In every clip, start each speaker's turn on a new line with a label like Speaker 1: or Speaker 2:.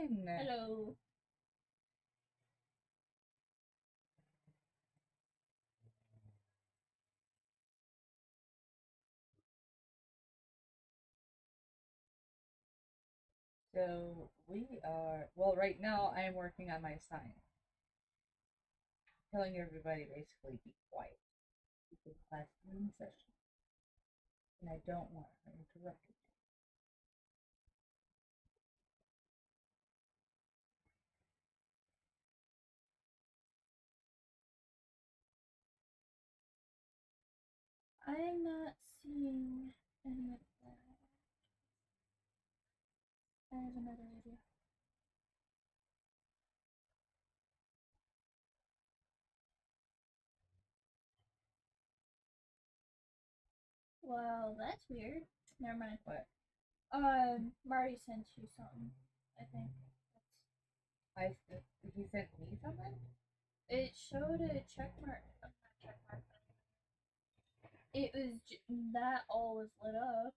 Speaker 1: doing?
Speaker 2: Hello.
Speaker 1: So we are, well, right now I am working on my sign, telling everybody basically be quiet because class is in session and I don't want her interrupted.
Speaker 2: I'm not seeing any of that. I have another idea. Well, that's weird. Never mind.
Speaker 1: What?
Speaker 2: Marty sent you something. I think.
Speaker 1: I he sent me something?
Speaker 2: It showed a check mark. Not check mark. It was that all was lit up.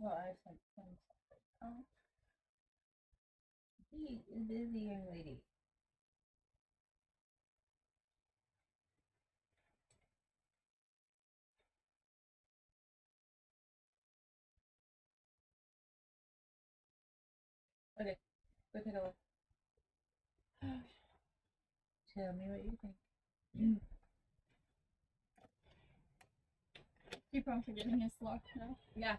Speaker 1: Well, I sent him something.
Speaker 2: Oh.
Speaker 1: He is busy, young lady. Okay, go take a look. Tell me what you think.
Speaker 2: Keep on forgetting it's locked now.
Speaker 1: Yeah.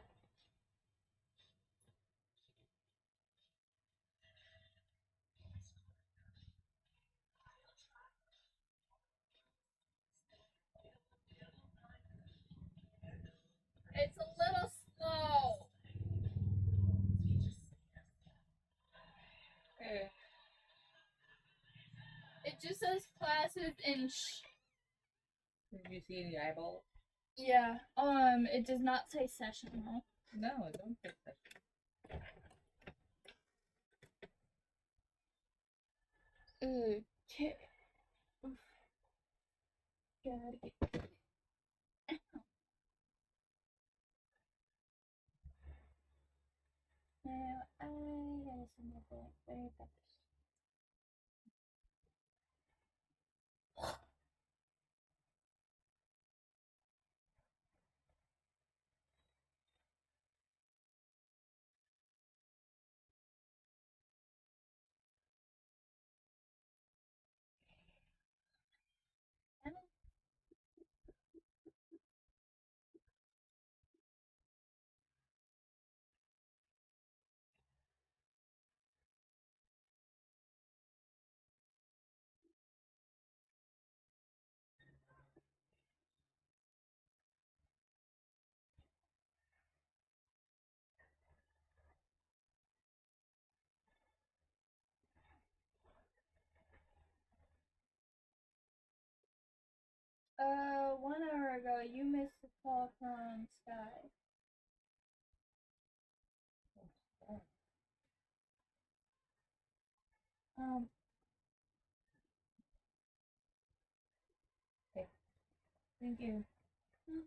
Speaker 2: It's a little slow.
Speaker 1: Okay.
Speaker 2: It just says classes in
Speaker 1: Did you see any eyeballs?
Speaker 2: Yeah. It does not say session though.
Speaker 1: No, don't say session.
Speaker 2: Okay. Gotta get. Now I gotta send it back very fast. One hour ago, you missed a call from Sky. Um,
Speaker 1: Okay. Thank you.
Speaker 2: mhm.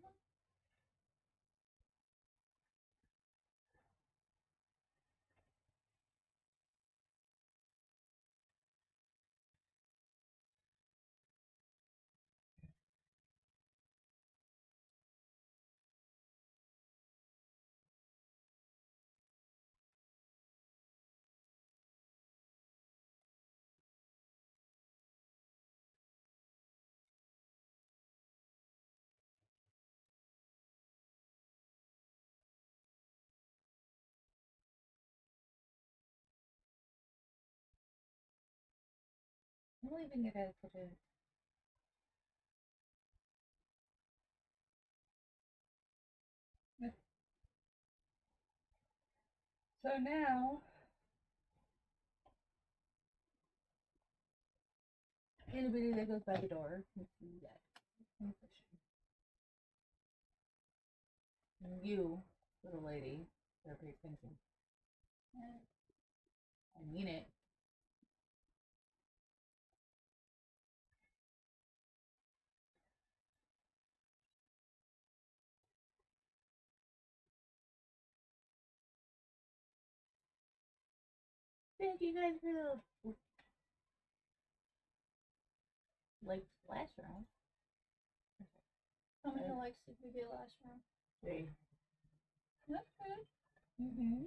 Speaker 1: I'm leaving it as it is. So now, anybody that goes by the door can see that. And you, little lady, better pay attention. I mean it. thank you guys for the likes last round.
Speaker 2: How many likes did we get last round?
Speaker 1: 3.
Speaker 2: That's good.
Speaker 1: Mm-hmm.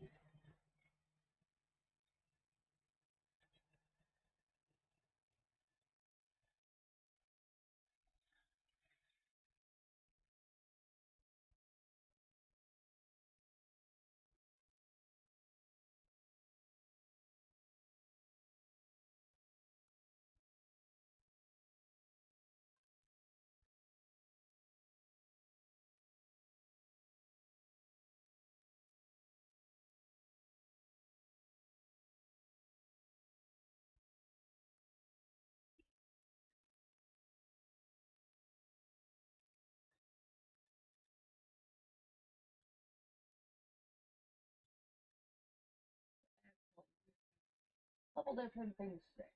Speaker 1: Couple different things to say.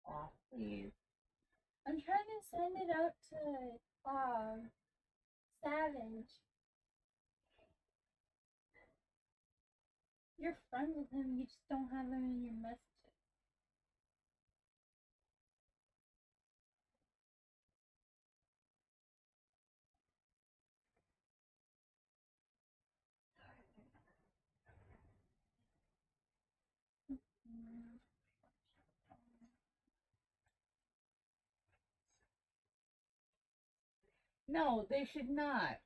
Speaker 1: Off, please.
Speaker 2: I'm trying to send it out to Savage. You're friends with him, you just don't have him in your messages.
Speaker 1: No, they should not.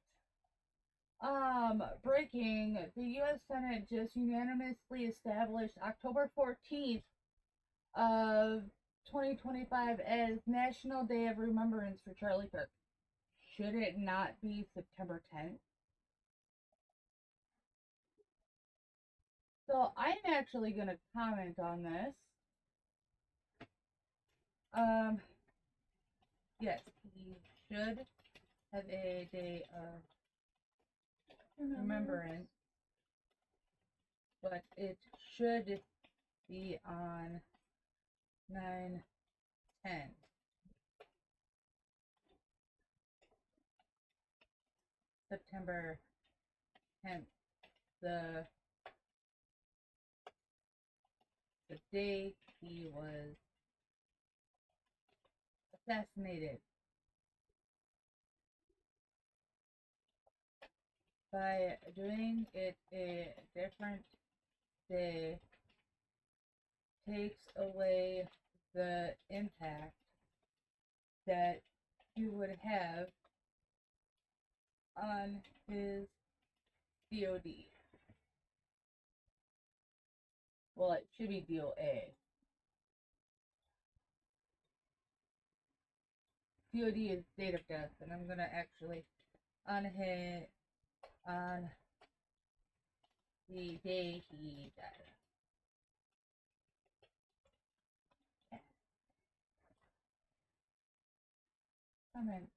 Speaker 1: Breaking, the U.S. Senate just unanimously established October 14th of 2025 as National Day of Remembrance for Charlie Kirk. Should it not be September 10th? So I'm actually going to comment on this. Yes, we should have a day of remembrance, but it should be on 9/10. September 10th. The day he was assassinated. By doing it a different day takes away the impact that you would have on his DOD. Well, it should be DOA. DOD is date of death, and I'm gonna actually on the day he died. Comment.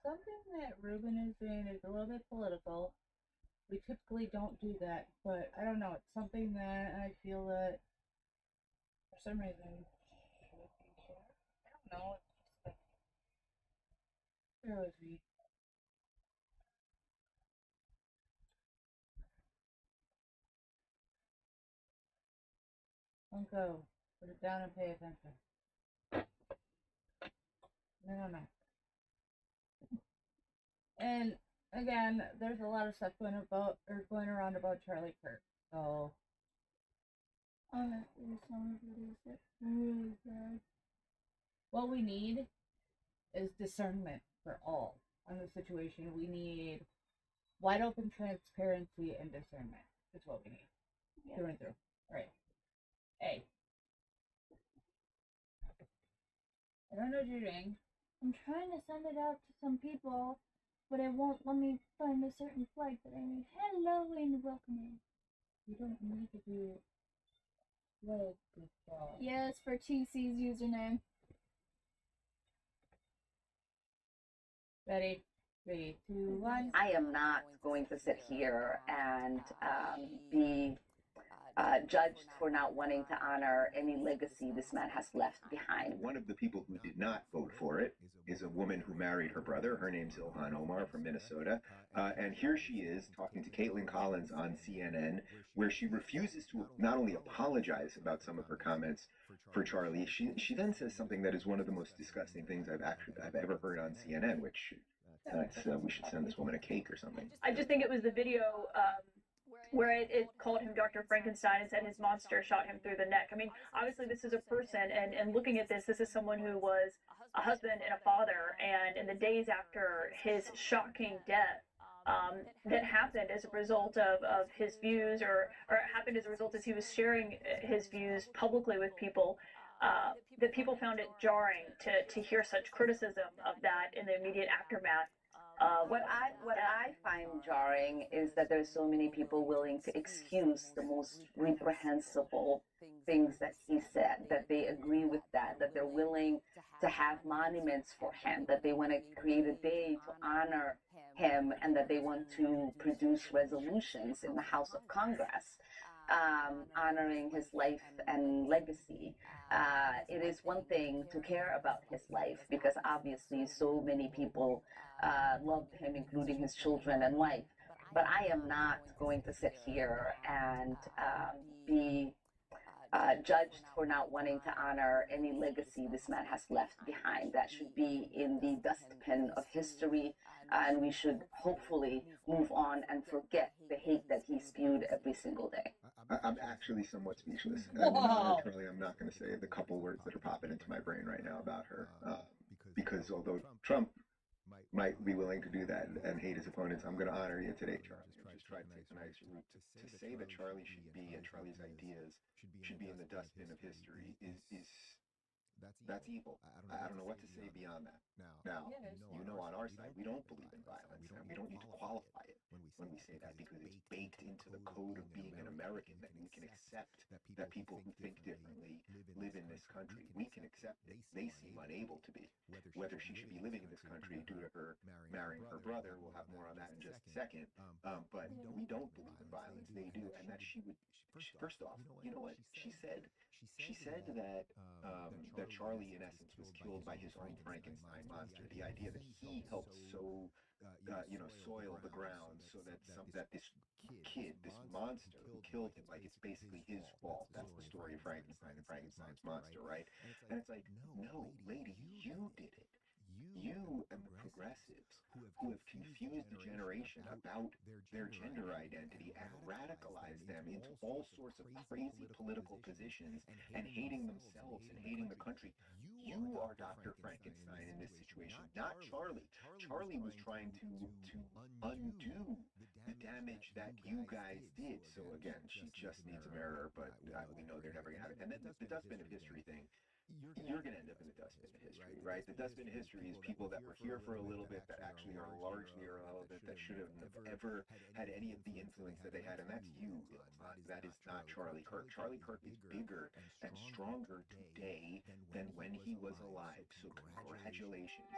Speaker 1: Something that Ruben is doing is a little bit political. We typically don't do that, but I don't know. It's something that I feel that for some reason should be shared. I don't know. It's just like, bear with me. Monko, put it down and pay attention. No. And again, there's a lot of stuff going around about Charlie Kirk. So
Speaker 2: Honestly, some of it is really bad.
Speaker 1: What we need is discernment for all on the situation. We need wide open transparency and discernment. Is what we need through and through. All right. Hey, I don't know what you're doing.
Speaker 2: I'm trying to send it out to some people, but it won't let me find a certain flag that I need. Hello and welcome.
Speaker 1: You don't need to do flag before.
Speaker 2: Yes, for TC's username.
Speaker 1: Ready? 3, 2, 1.
Speaker 3: I am not going to sit here and be judged for not wanting to honor any legacy this man has left behind.
Speaker 4: One of the people who did not vote for it is a woman who married her brother. Her name's Ilhan Omar from Minnesota. And here she is talking to Caitlin Collins on CNN, where she refuses to not only apologize about some of her comments for Charlie, she then says something that is one of the most disgusting things I've ever heard on CNN, which we should send this woman a cake or something.
Speaker 5: I just think it was the video where it called him Dr. Frankenstein and said his monster shot him through the neck. I mean, obviously this is a person, and looking at this is someone who was a husband and a father, and in the days after his shocking death, that happened as a result of his views, or it happened as a result as he was sharing his views publicly with people, that people found it jarring to hear such criticism of that in the immediate aftermath.
Speaker 3: What I find jarring is that there's so many people willing to excuse the most reprehensible things that he said, that they agree with that they're willing to have monuments for him, that they want to create a day to honor him, and that they want to produce resolutions in the House of Congress honoring his life and legacy. It is one thing to care about his life, because obviously so many people loved him, including his children and wife. But I am not going to sit here and be judged for not wanting to honor any legacy this man has left behind. That should be in the dustbin of history, and we should hopefully move on and forget the hate that he spewed every single day.
Speaker 4: I'm actually somewhat speechless. Charlie, I'm not going to say the couple words that are popping into my brain right now about her, because although Trump might be willing to do that and hate his opponents, I'm going to honor you today, Charlie. And just try to take a nice route. To say that Charlie should be, and Charlie's ideas should be in the dustbin of history is that's evil. I don't know what to say beyond that. Now, you know, on our side, we don't believe in violence, and we don't need to qualify it when we say that, because it's baked into the code of being an American, that we can accept that people who think differently live in this country. We can accept it. They seem unable to be. Whether she should be living in this country due to her marrying her brother, we'll have more on that in just a second. But we don't believe in violence. They do, and that she would. First off, you know what she said? She said that that Charlie, in essence, was killed by his own Frankenstein monster. The idea that he helped soil the ground so that this kid, this monster who killed him, like, it's basically his fault. That's the story of Frankenstein and Frankenstein's monster, right? And it's like, no, lady, you did it. You and the progressives who have confused the generation about their gender identity and radicalized them into all sorts of crazy political positions and hating themselves and hating the country. You are Dr. Frankenstein in this situation, not Charlie. Charlie was trying to undo the damage that you guys did. So again, she just needs a mirror, but we know they're never going to have it. And then the dustbin of history thing, you're going to end up in the dustbin of history, right? The dustbin of history is people that were here for a little bit that actually are largely irrelevant, that should have never had any of the influence that they had, and that's you. That is not Charlie Kirk. Charlie Kirk is bigger and stronger today than when he was alive, so congratulations.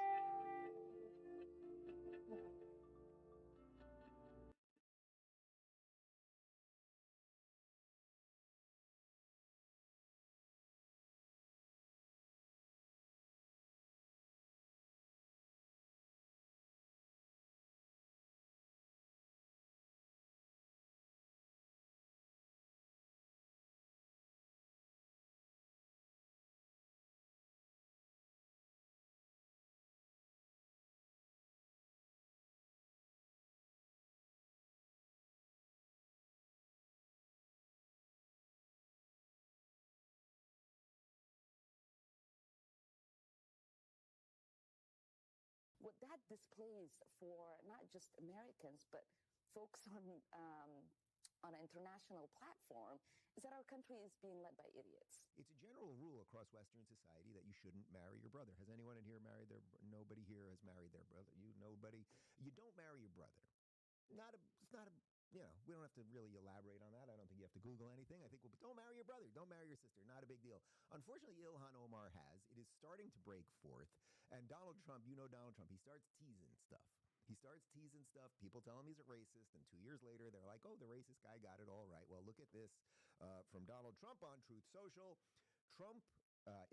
Speaker 6: what that displays for not just Americans, but folks on an international platform is that our country is being led by idiots.
Speaker 7: It's a general rule across Western society that you shouldn't marry your brother. Has anyone in here married their? Nobody here has married their brother. Nobody. You don't marry your brother. It's not a. We don't have to really elaborate on that. I don't think you have to Google anything. I think, well, don't marry your brother. Don't marry your sister. Not a big deal. Unfortunately, Ilhan Omar has. It is starting to break forth. And Donald Trump, Donald Trump, he starts teasing stuff. People tell him he's a racist. And 2 years later, they're like, oh, the racist guy got it all right. Well, look at this from Donald Trump on Truth Social.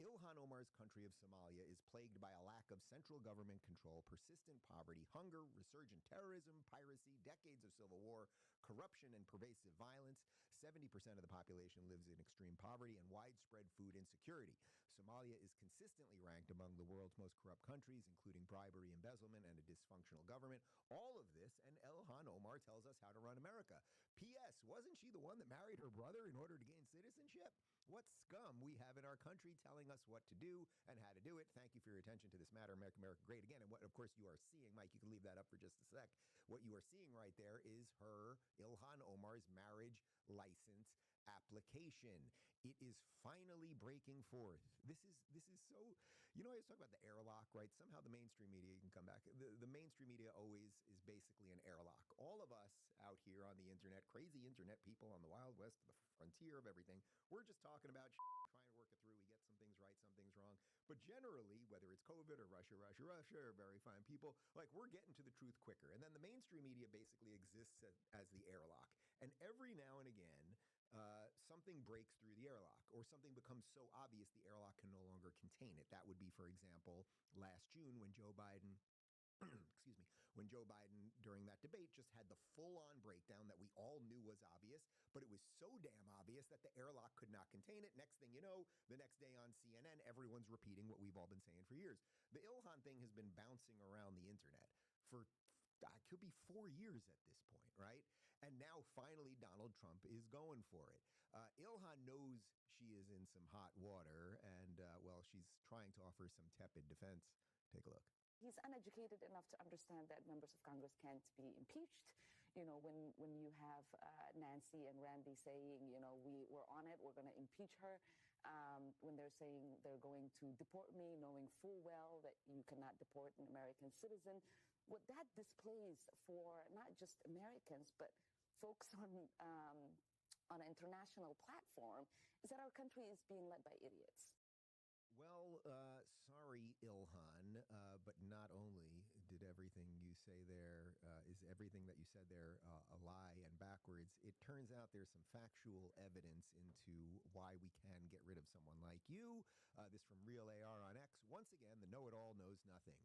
Speaker 7: Ilhan Omar's country of Somalia is plagued by a lack of central government control, persistent poverty, hunger, resurgent terrorism, piracy, decades of civil war, corruption, and pervasive violence. 70% of the population lives in extreme poverty and widespread food insecurity. Somalia is consistently ranked among the world's most corrupt countries, including bribery, embezzlement, and a dysfunctional government. All of this, and Ilhan Omar tells us how to run America. P.S. Wasn't she the one that married her brother in order to gain citizenship? What scum we have in our country telling us what to do and how to do it. Thank you for your attention to this matter. Make America Great Again. And what, of course, you are seeing, Mike, you can leave that up for just a sec. What you are seeing right there is Ilhan Omar's marriage license application. It is finally breaking forth. This is so, I always talk about the airlock, right? Somehow the mainstream media, you can come back. The mainstream media always is basically an airlock. All of us out here on the internet, crazy internet people on the Wild West, the frontier of everything, we're just talking about trying to work it through. We get some things right, some things wrong. But generally, whether it's COVID or Russia, or very fine people, like we're getting to the truth quicker. And then the mainstream media basically exists as the airlock. And every now and again, something breaks through the airlock or something becomes so obvious the airlock can no longer contain it. That would be, for example, last June when Joe Biden when Joe Biden during that debate just had the full-on breakdown that we all knew was obvious, but it was so damn obvious that the airlock could not contain it. Next thing you know, the next day on CNN, everyone's repeating what we've all been saying for years. The Ilhan thing has been bouncing around the internet for it could be 4 years at this point, right? And now finally Donald Trump is going for it. Ilhan knows she is in some hot water and, she's trying to offer some tepid defense. Take a look.
Speaker 6: He's uneducated enough to understand that members of Congress can't be impeached. When you have Nancy and Randy saying, we're on it, we're going to impeach her. When they're saying they're going to deport me, knowing full well that you cannot deport an American citizen. What that displays for not just Americans, but folks on an international platform is that our country is being led by idiots.
Speaker 7: Well, sorry, Ilhan, but not only did everything you say there, is everything that you said there a lie and backwards, it turns out there's some factual evidence into why we can get rid of someone like you. This from Real AR on X. Once again, the know-it-all knows nothing.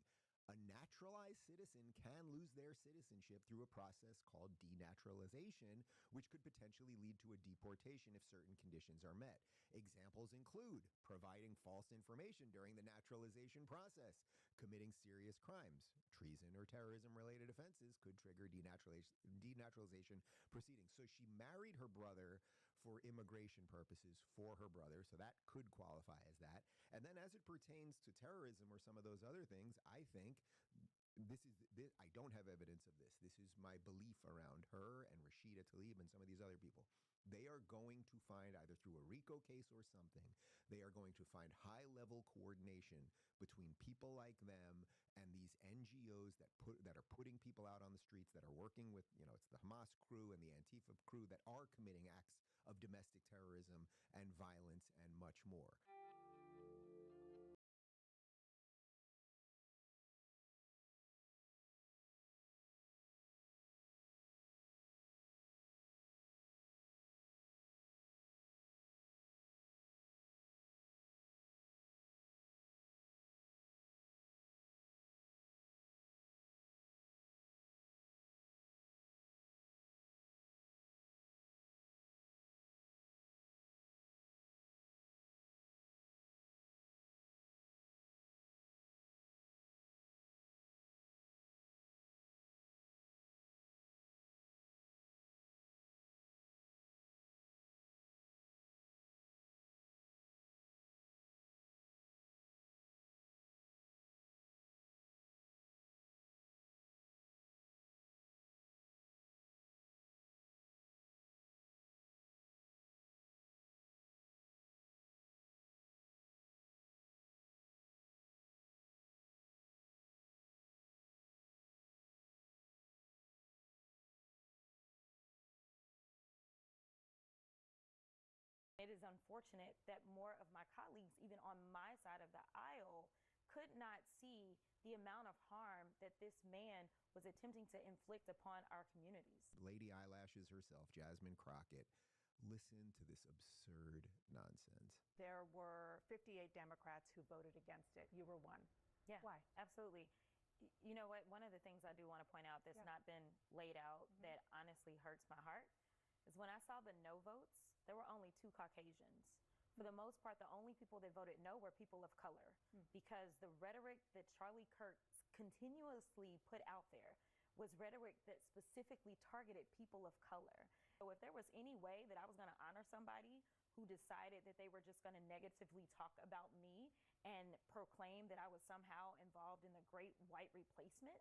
Speaker 7: A naturalized citizen can lose their citizenship through a process called denaturalization, which could potentially lead to a deportation if certain conditions are met. Examples include providing false information during the naturalization process, committing serious crimes, treason or terrorism-related offenses could trigger denaturalization proceedings. So she married her brother for immigration purposes for her brother, so that could qualify as that. And then as it pertains to terrorism or some of those other things, I think I don't have evidence of this. This is my belief around her and Rashida Tlaib and some of these other people. They are going to find, either through a RICO case or something, they are going to find high-level coordination between people like them and these NGOs that are putting people out on the streets, that are working with, it's the Hamas crew and the Antifa crew that are committing acts of domestic terrorism and violence and much more.
Speaker 8: is unfortunate that more of my colleagues, even on my side of the aisle, could not see the amount of harm that this man was attempting to inflict upon our communities.
Speaker 7: Lady Eyelashes herself, Jasmine Crockett, listen to this absurd nonsense.
Speaker 9: There were 58 Democrats who voted against it. You were one.
Speaker 8: Yeah,
Speaker 9: Why?
Speaker 8: absolutely. You know what? One of the things I do want to point out that's not been laid out that honestly hurts my heart is when I saw the no votes, there were only 2 Caucasians. For the most part, the only people that voted no were people of color because the rhetoric that Charlie Kirk continuously put out there was rhetoric that specifically targeted people of color. So if there was any way that I was going to honor somebody who decided that they were just going to negatively talk about me and proclaim that I was somehow involved in the great white replacement,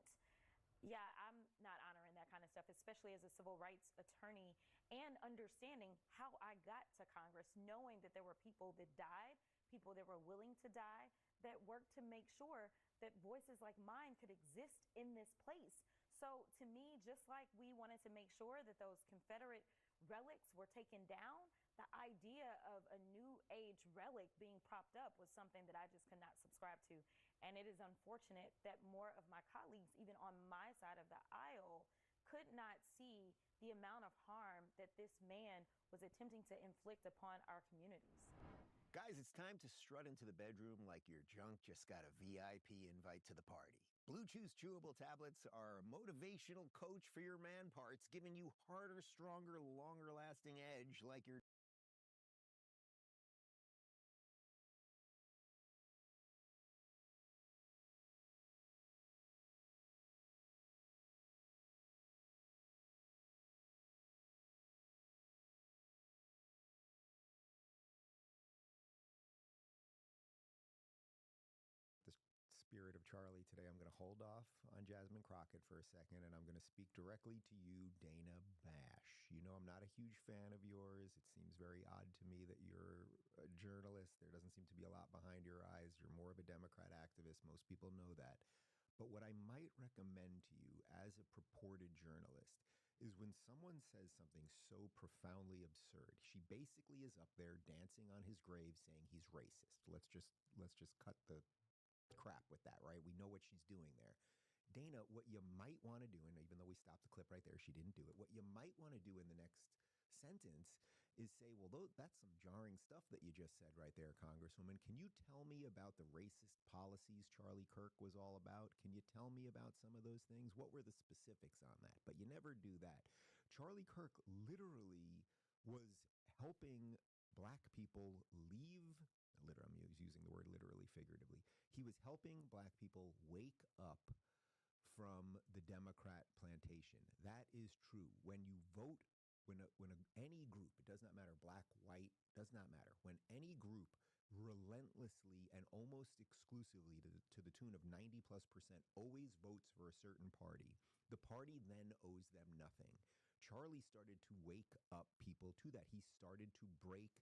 Speaker 8: yeah, I'm not honoring that kind of stuff, especially as a civil rights attorney and understanding how I got to Congress, knowing that there were people that died, people that were willing to die, that worked to make sure that voices like mine could exist in this place. So to me, just like we wanted to make sure that those Confederate relics were taken down, the idea of a new age relic being propped up was something that I just could not subscribe to. And it is unfortunate that more of my colleagues, even on my side of the aisle, could not see the amount of harm that this man was attempting to inflict upon our communities.
Speaker 7: Guys, it's time to strut into the bedroom like your junk just got a VIP invite to the party. Blue Chew's chewable tablets are a motivational coach for your man parts, giving you harder, stronger, longer lasting edge like your spirit of Charlie today, I'm going to hold off on Jasmine Crockett for a second, and I'm going to speak directly to you, Dana Bash. You know, I'm not a huge fan of yours. It seems very odd to me that you're a journalist. There doesn't seem to be a lot behind your eyes. You're more of a Democrat activist. Most people know that. But what I might recommend to you as a purported journalist is when someone says something so profoundly absurd, she basically is up there dancing on his grave saying he's racist. Let's just cut the crap with that, right? We know what she's doing there. Dana, what you might want to do, and even though we stopped the clip right there, she didn't do it. What you might want to do in the next sentence is say, well, that's some jarring stuff that you just said right there, Congresswoman. Can you tell me about the racist policies Charlie Kirk was all about? Can you tell me about some of those things? What were the specifics on that? But you never do that. Charlie Kirk literally was helping black people leave. I'm using the word literally, figuratively. He was helping black people wake up from the Democrat plantation. That is true. When you vote, any group, it does not matter, black, white, does not matter. When any group relentlessly and almost exclusively to the tune of 90+% always votes for a certain party, the party then owes them nothing. Charlie started to wake up people to that. He started to break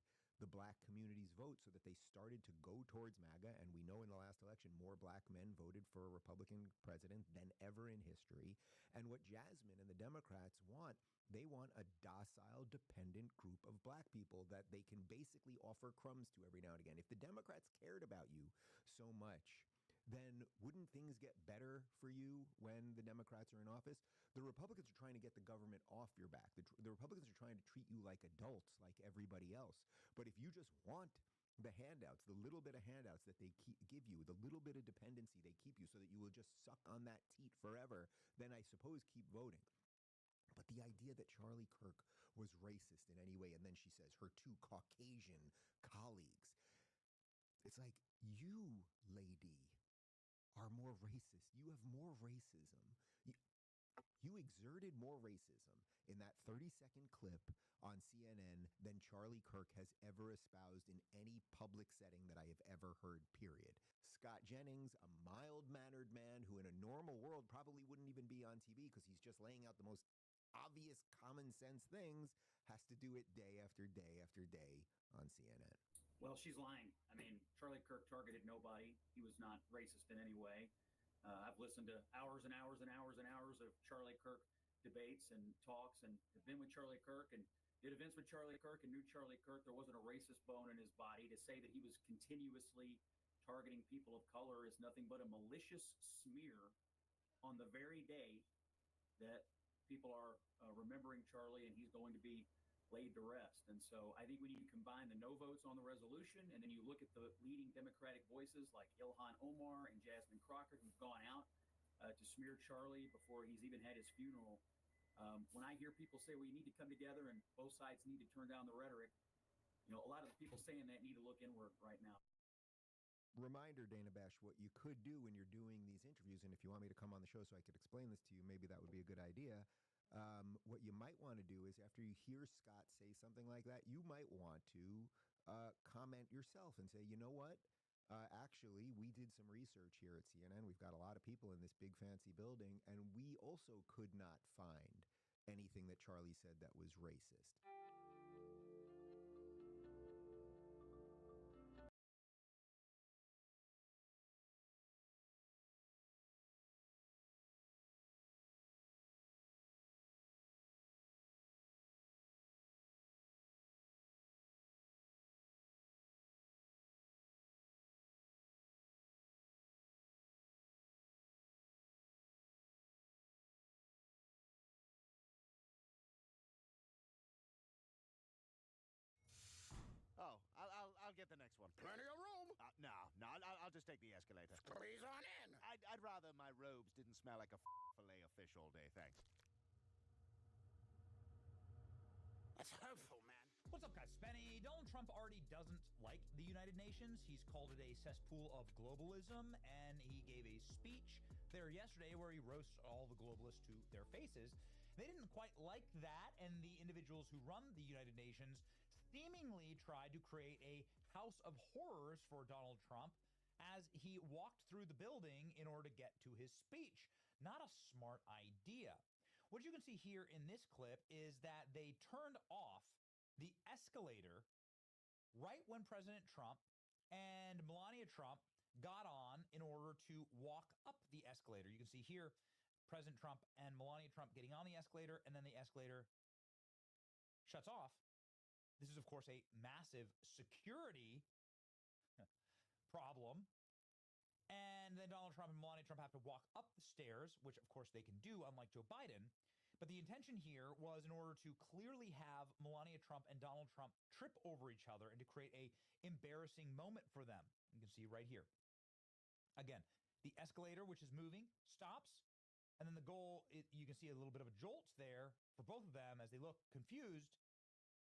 Speaker 7: the black community's vote so that they started to go towards MAGA. And we know in the last election, more black men voted for a Republican president than ever in history. And what Jasmine and the Democrats want, they want a docile, dependent group of black people that they can basically offer crumbs to every now and again. If the Democrats cared about you so much, then wouldn't things get better for you when the Democrats are in office? The Republicans are trying to get the government off your back. The Republicans are trying to treat you like adults, like everybody else. But if you just want the handouts, the little bit of handouts that they give you, the little bit of dependency they keep you so that you will just suck on that teat forever, then I suppose keep voting. But the idea that Charlie Kirk was racist in any way, and then she says her 2 Caucasian colleagues, it's like, you, lady, are more racist. You have more racism. You exerted more racism in that 30-second clip on CNN than Charlie Kirk has ever espoused in any public setting that I have ever heard, period. Scott Jennings, a mild-mannered man who in a normal world probably wouldn't even be on TV because he's just laying out the most obvious common sense things, has to do it day after day after day on CNN.
Speaker 10: Well, she's lying. I mean, Charlie Kirk targeted nobody. He was not racist in any way. I've listened to hours and hours and hours and hours of Charlie Kirk debates and talks and have been with Charlie Kirk. And did events with Charlie Kirk and knew Charlie Kirk, there wasn't a racist bone in his body. To say that he was continuously targeting people of color is nothing but a malicious smear on the very day that people are remembering Charlie and he's going to be laid to rest. And so I think we need to combine the no votes on the resolution, and then you look at the leading Democratic voices like Ilhan Omar and Jasmine Crockett, who've gone out to smear Charlie before he's even had his funeral. When I hear people say, well, you need to come together and both sides need to turn down the rhetoric, a lot of the people saying that need to look inward right now.
Speaker 7: Reminder, Dana Bash, what you could do when you're doing these interviews, and if you want me to come on the show so I could explain this to you, maybe that would be a good idea. What you might want to do is after you hear Scott say something like that, you might want to comment yourself and say, you know what? Actually, we did some research here at CNN. We've got a lot of people in this big fancy building, and we also could not find anything that Charlie said that was racist.
Speaker 11: Oh, I'll get the next one.
Speaker 12: Plenty of room.
Speaker 11: No, I'll just take the escalator.
Speaker 12: Squeeze on in.
Speaker 11: I'd rather my robes didn't smell like a fillet of fish all day, thanks.
Speaker 12: That's hurtful, man.
Speaker 13: What's up, guys? Spenny. Donald Trump already doesn't like the United Nations. He's called it a cesspool of globalism, and he gave a speech there yesterday where he roasts all the globalists to their faces. They didn't quite like that, and the individuals who run the United Nations seemingly tried to create a house of horrors for Donald Trump as he walked through the building in order to get to his speech. Not a smart idea. What you can see here in this clip is that they turned off the escalator right when President Trump and Melania Trump got on in order to walk up the escalator. You can see here President Trump and Melania Trump getting on the escalator, and then the escalator shuts off. This is, of course, a massive security problem. And then Donald Trump and Melania Trump have to walk up the stairs, which, of course, they can do, unlike Joe Biden. But the intention here was in order to clearly have Melania Trump and Donald Trump trip over each other and to create a embarrassing moment for them. You can see right here. Again, the escalator, which is moving, stops. And then the goal, you can see a little bit of a jolt there for both of them as they look confused.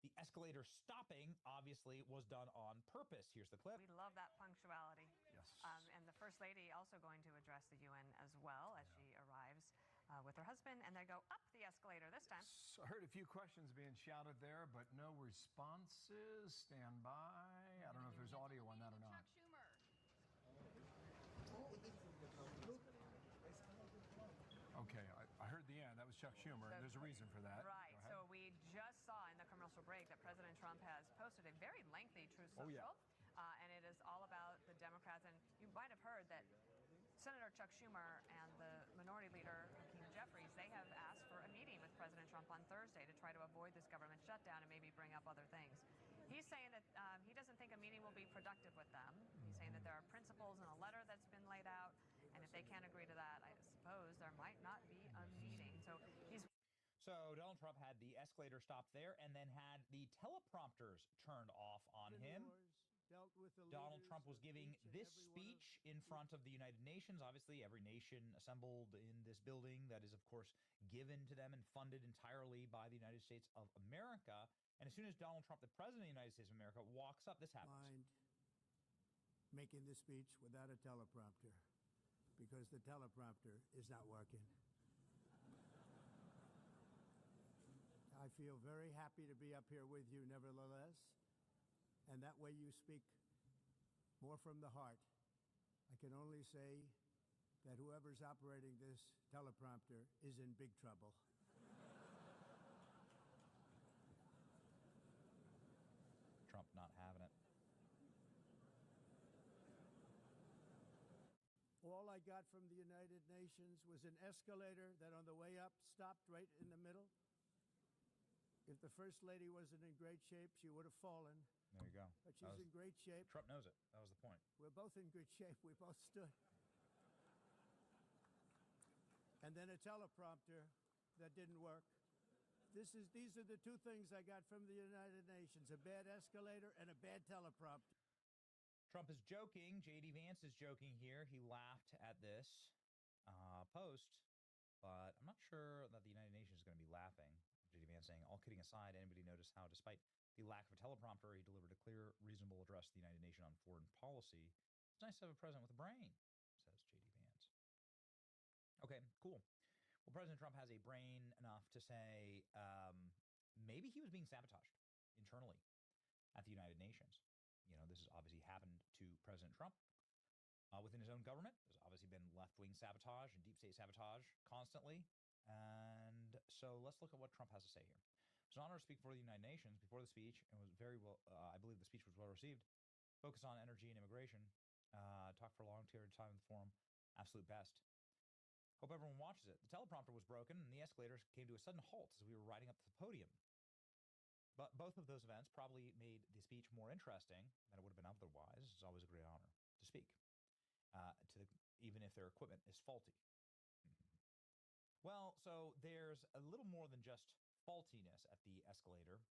Speaker 13: The escalator stopping, obviously, was done on purpose. Here's the clip.
Speaker 14: We love that punctuality.
Speaker 12: Yes.
Speaker 14: And the First Lady also going to address the UN as well as she arrives with her husband, and they go up the escalator this time.
Speaker 12: I heard a few questions being shouted there, but no responses. Stand by. I don't know if there's audio on that or not. Okay, I heard the end. That was Chuck Schumer, and there's a reason for that.
Speaker 14: Right. So we just saw in the commercial break that President Trump has posted a very lengthy Truth Social.
Speaker 12: Oh, yeah.
Speaker 14: And it is all about the Democrats. And you might have heard that Senator Chuck Schumer and the Minority Leader, Hakeem Jeffries, they have asked for a meeting with President Trump on Thursday to try to avoid this government shutdown and maybe bring up other things. He's saying that he doesn't think a meeting will be productive with them. He's saying that there are principles in a letter that's been laid out, and if they can't agree to that, I suppose there might not be a meeting.
Speaker 13: So Donald Trump had the escalator stop there and then had the teleprompters turned off on him. Donald Trump was giving this speech in front of the United Nations. Obviously, every nation assembled in this building that is, of course, given to them and funded entirely by the United States of America. And as soon as Donald Trump, the President of the United States of America, walks up, this happens.
Speaker 15: Making the speech without a teleprompter because the teleprompter is not working. I feel very happy to be up here with you nevertheless, and that way you speak more from the heart. I can only say that whoever's operating this teleprompter is in big trouble.
Speaker 13: Trump not having it.
Speaker 15: All I got from the United Nations was an escalator that on the way up stopped right in the middle. If the First Lady wasn't in great shape, she would have fallen.
Speaker 13: There you go.
Speaker 15: But she's in great shape.
Speaker 13: Trump knows it. That was the point.
Speaker 15: We're both in good shape. We both stood. And then a teleprompter that didn't work. These are the two things I got from the United Nations, a bad escalator and a bad teleprompter.
Speaker 13: Trump is joking. J.D. Vance is joking here. He laughed at this post, but I'm not sure that the United Nations is going to be laughing. J.D. Vance saying, all kidding aside, anybody notice how, despite the lack of a teleprompter, he delivered a clear, reasonable address to the United Nations on foreign policy. It's nice to have a president with a brain, says J.D. Vance. Okay, cool. Well, President Trump has a brain enough to say maybe he was being sabotaged internally at the United Nations. You know, this has obviously happened to President Trump within his own government. There's obviously been left-wing sabotage and deep state sabotage constantly. And so let's look at what Trump has to say here. It's an honor to speak before the United Nations. Before the speech, and was very well, I believe the speech was well received. Focus on energy and immigration. Talk for a long period of time in the forum. Absolute best. Hope everyone watches it. The teleprompter was broken and the escalators came to a sudden halt as we were riding up to the podium. But both of those events probably made the speech more interesting than it would have been otherwise. It's always a great honor to speak, even if their equipment is faulty. Well, so there's a little more than just faultiness at the escalator.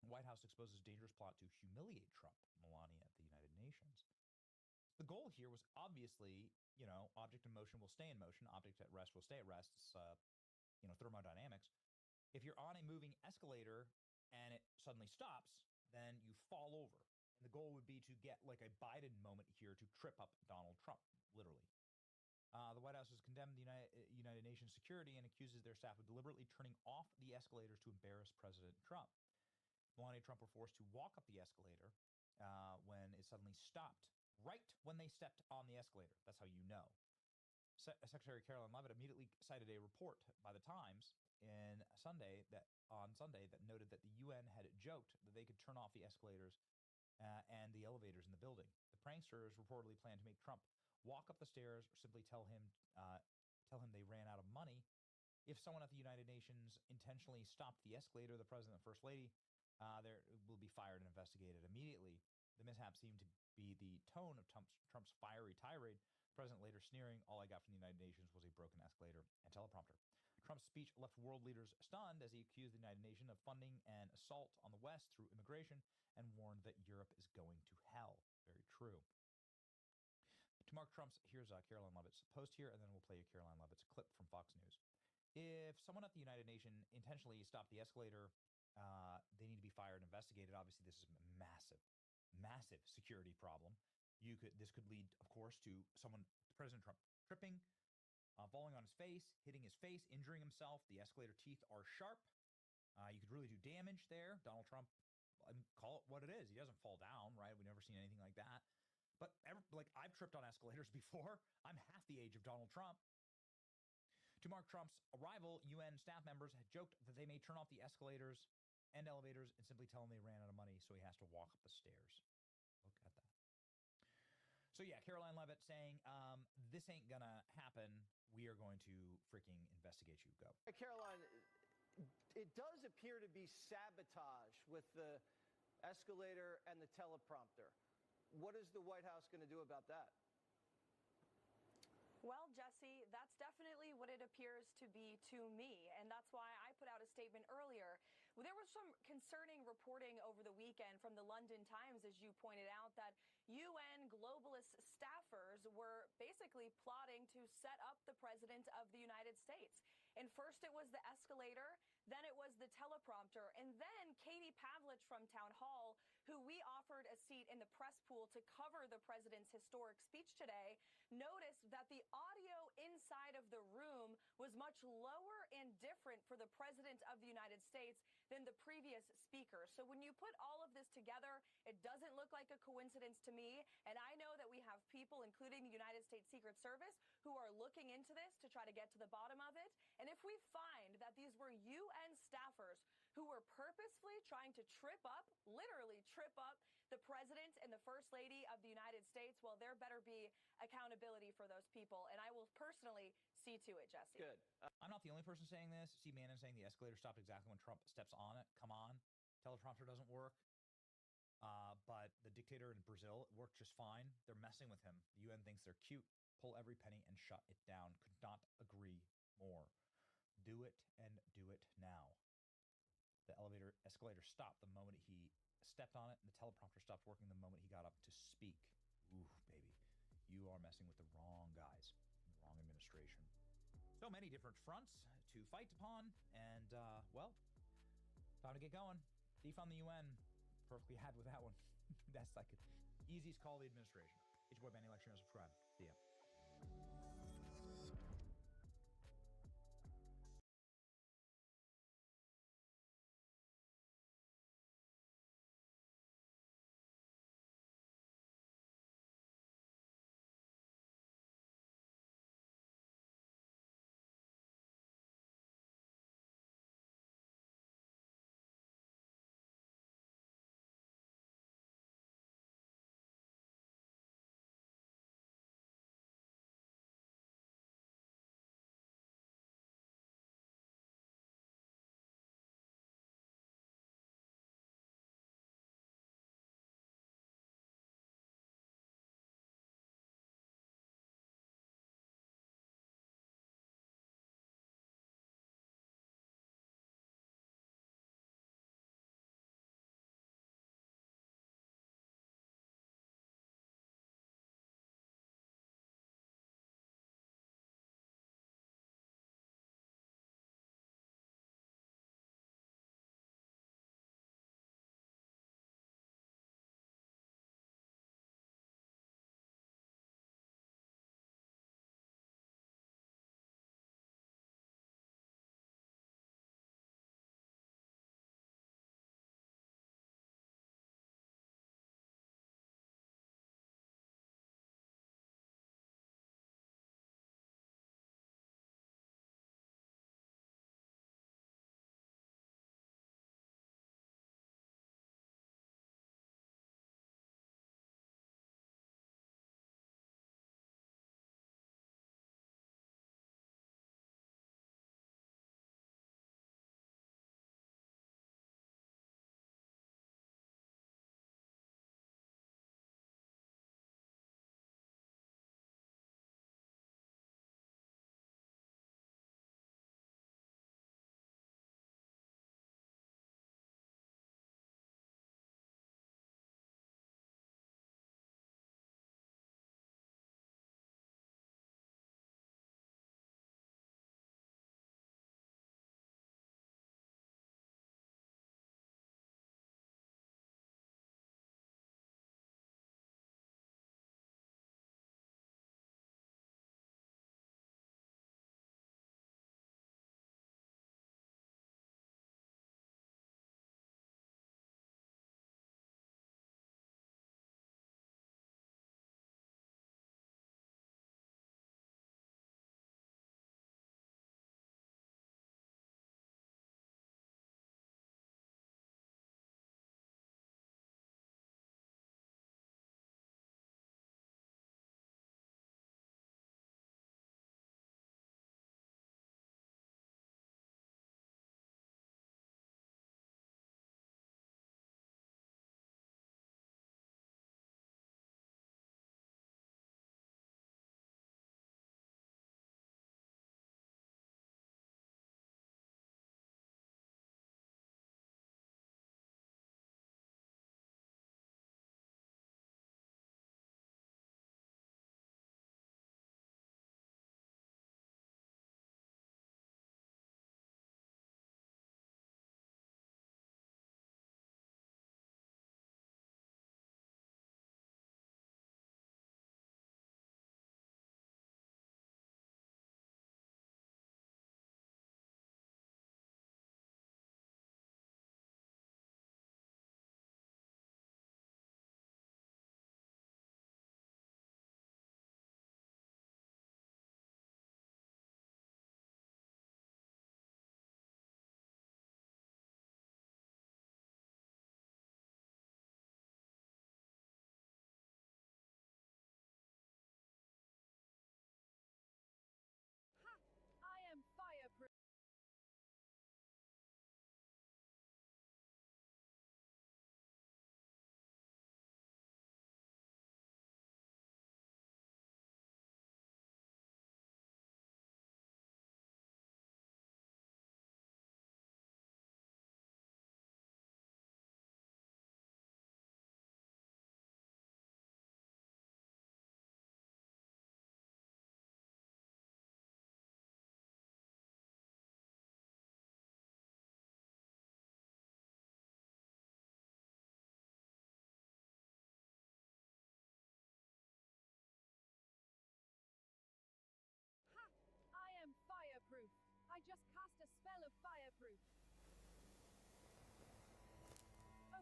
Speaker 13: The White House exposes dangerous plot to humiliate Trump, Melania at the United Nations. The goal here was obviously, object in motion will stay in motion. Object at rest will stay at rest. It's, thermodynamics. If you're on a moving escalator and it suddenly stops, then you fall over. And the goal would be to get like a Biden moment here to trip up Donald Trump, literally. The White House has condemned the United Nations security and accuses their staff of deliberately turning off the escalators to embarrass President Trump. Melania Trump were forced to walk up the escalator when it suddenly stopped, right when they stepped on the escalator. That's how you know. Secretary Caroline Leavitt immediately cited a report by the Times on Sunday that noted that the UN had joked that they could turn off the escalators and the elevators in the building. The pranksters reportedly planned to make Trump walk up the stairs or simply tell him they ran out of money. If someone at the United Nations intentionally stopped the escalator, the president and first lady, there will be fired and investigated immediately. The mishap seemed to be the tone of Trump's fiery tirade. The president later sneering, all I got from the United Nations was a broken escalator and teleprompter. Trump's speech left world leaders stunned as he accused the United Nations of funding an assault on the West through immigration and warned that Europe is going to hell. Very true. To Mark Trump's, here's Caroline Leavitt's post here, and then we'll play Caroline Leavitt's clip from Fox News. If someone at the United Nations intentionally stopped the escalator, they need to be fired and investigated. Obviously, this is a massive security problem. This could lead, of course, to President Trump tripping, falling on his face, hitting his face, injuring himself. The escalator teeth are sharp. You could really do damage there. Donald Trump, call it what it is. He doesn't fall down, right? We've never seen anything like that. But I've tripped on escalators before. I'm half the age of Donald Trump. To Mark Trump's arrival, UN staff members had joked that they may turn off the escalators and elevators and simply tell him they ran out of money, so he has to walk up the stairs. Look at that. So yeah, Caroline Leavitt saying, this ain't gonna happen. We are going to freaking investigate you. Go.
Speaker 16: Caroline, it does appear to be sabotage with the escalator and the teleprompter. What is the White House going to do about that?
Speaker 17: Well, Jesse, that's definitely what it appears to be to me, and that's why I put out a statement earlier. There was some concerning reporting over the weekend from the London Times, as you pointed out, that UN globalist staffers were basically plotting to set up the President of the United States. And first it was the escalator, then it was the teleprompter, and then Katie Pavlich from Town Hall, who we offered a seat in the press pool to cover the president's historic speech today, noticed that the audio inside of the room was much lower and different for the president of the United States than the previous speaker. So when you put all of this together, it doesn't look like a coincidence to me. And I know that we have have people, including the United States Secret Service, who are looking into this to try to get to the bottom of it. And if we find that these were UN staffers who were purposefully trying to literally trip up the president and the first lady of the United States, well, there better be accountability for those people. And I will personally see to it, Jesse.
Speaker 16: Good.
Speaker 13: I'm not the only person saying this. See Bannon saying the escalator stopped exactly when Trump steps on it. Come on. Teleprompter doesn't work. But the dictator in Brazil worked just fine. They're messing with him. The UN thinks they're cute. Pull every penny and shut it down. Could not agree more. Do it and do it now. The escalator stopped the moment he stepped on it, and the teleprompter stopped working the moment he got up to speak. Ooh, baby. You are messing with the wrong guys, the wrong administration. So many different fronts to fight upon, and, well, time to get going. Defund the UN. Perfectly had with that one. That's like the easiest call of the administration. It's your boy Benny, like, share, and subscribe. See ya.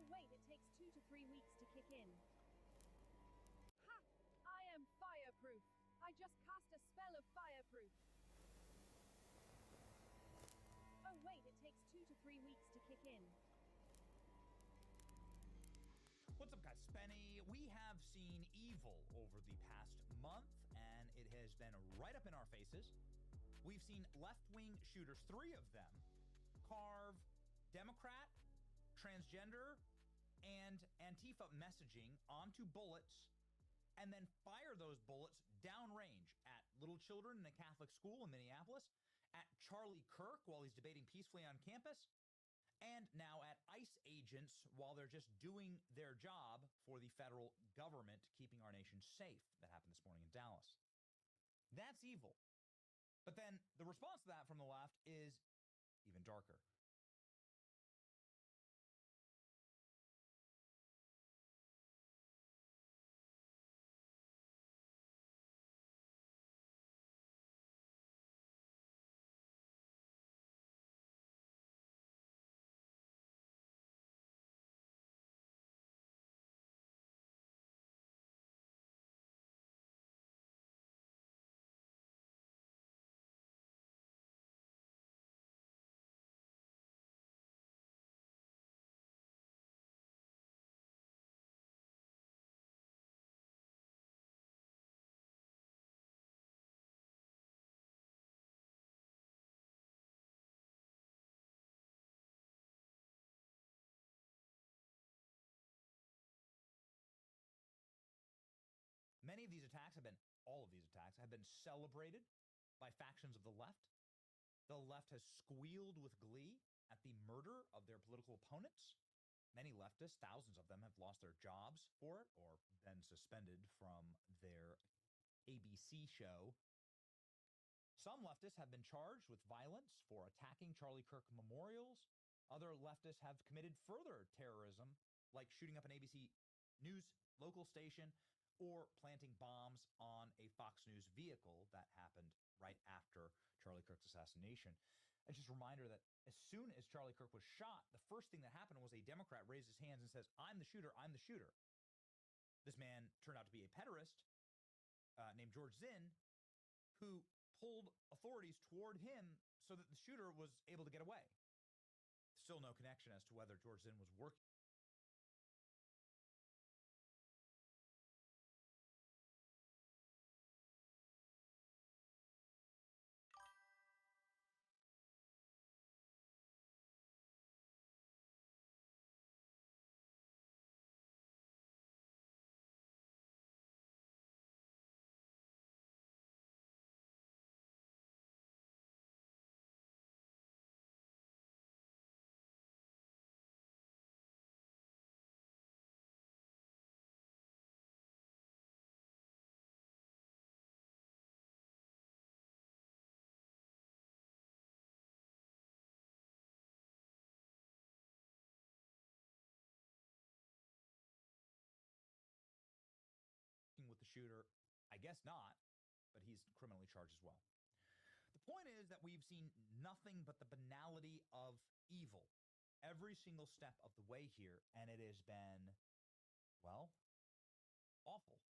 Speaker 17: wait, it takes 2 to 3 weeks to kick in. Ha! I am fireproof. I just cast a spell of fireproof. Oh wait, it takes 2 to 3 weeks to kick in.
Speaker 13: What's up, guys? Spenny. We have seen evil over the past month, and it has been right up in our faces. We've seen left-wing shooters, 3 of them, carve Democrat, transgender, and Antifa messaging onto bullets and then fire those bullets downrange at little children in a Catholic school in Minneapolis, at Charlie Kirk while he's debating peacefully on campus, and now at ICE agents while they're just doing their job for the federal government, keeping our nation safe. That happened this morning in Dallas. That's evil. But then the response to that from the left is even darker. Many of these attacks have been, all of these attacks have been celebrated by factions of the left. The left has squealed with glee at the murder of their political opponents. Many leftists, thousands of them, have lost their jobs for it or been suspended from their ABC show. Some leftists have been charged with violence for attacking Charlie Kirk memorials. Other leftists have committed further terrorism, like shooting up an ABC News local station or planting bombs on a Fox News vehicle that happened right after Charlie Kirk's assassination. It's just a reminder that as soon as Charlie Kirk was shot, the first thing that happened was a Democrat raised his hands and says, "I'm the shooter, I'm the shooter." This man turned out to be a pederast named George Zinn, who pulled authorities toward him so that the shooter was able to get away. Still no connection as to whether George Zinn was working. With the shooter, I guess not, but he's criminally charged as well. The point is that we've seen nothing but the banality of evil every single step of the way here, and it has been, well, awful.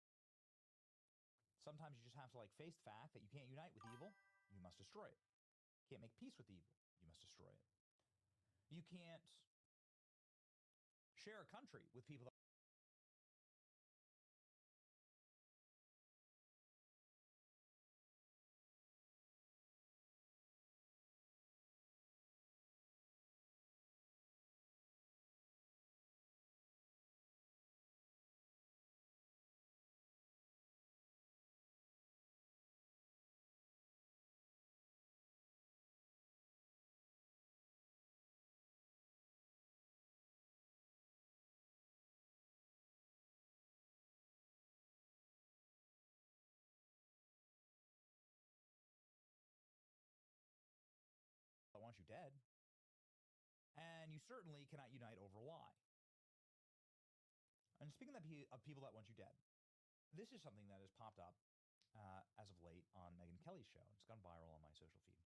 Speaker 13: Sometimes you just have to face the fact that you can't unite with evil, you must destroy it. You can't make peace with evil, you must destroy it. You can't share a country with people that want you dead. And you certainly cannot unite over a lie. And speaking of people that want you dead, this is something that has popped up as of late on Megyn Kelly's show. It's gone viral on my social feed.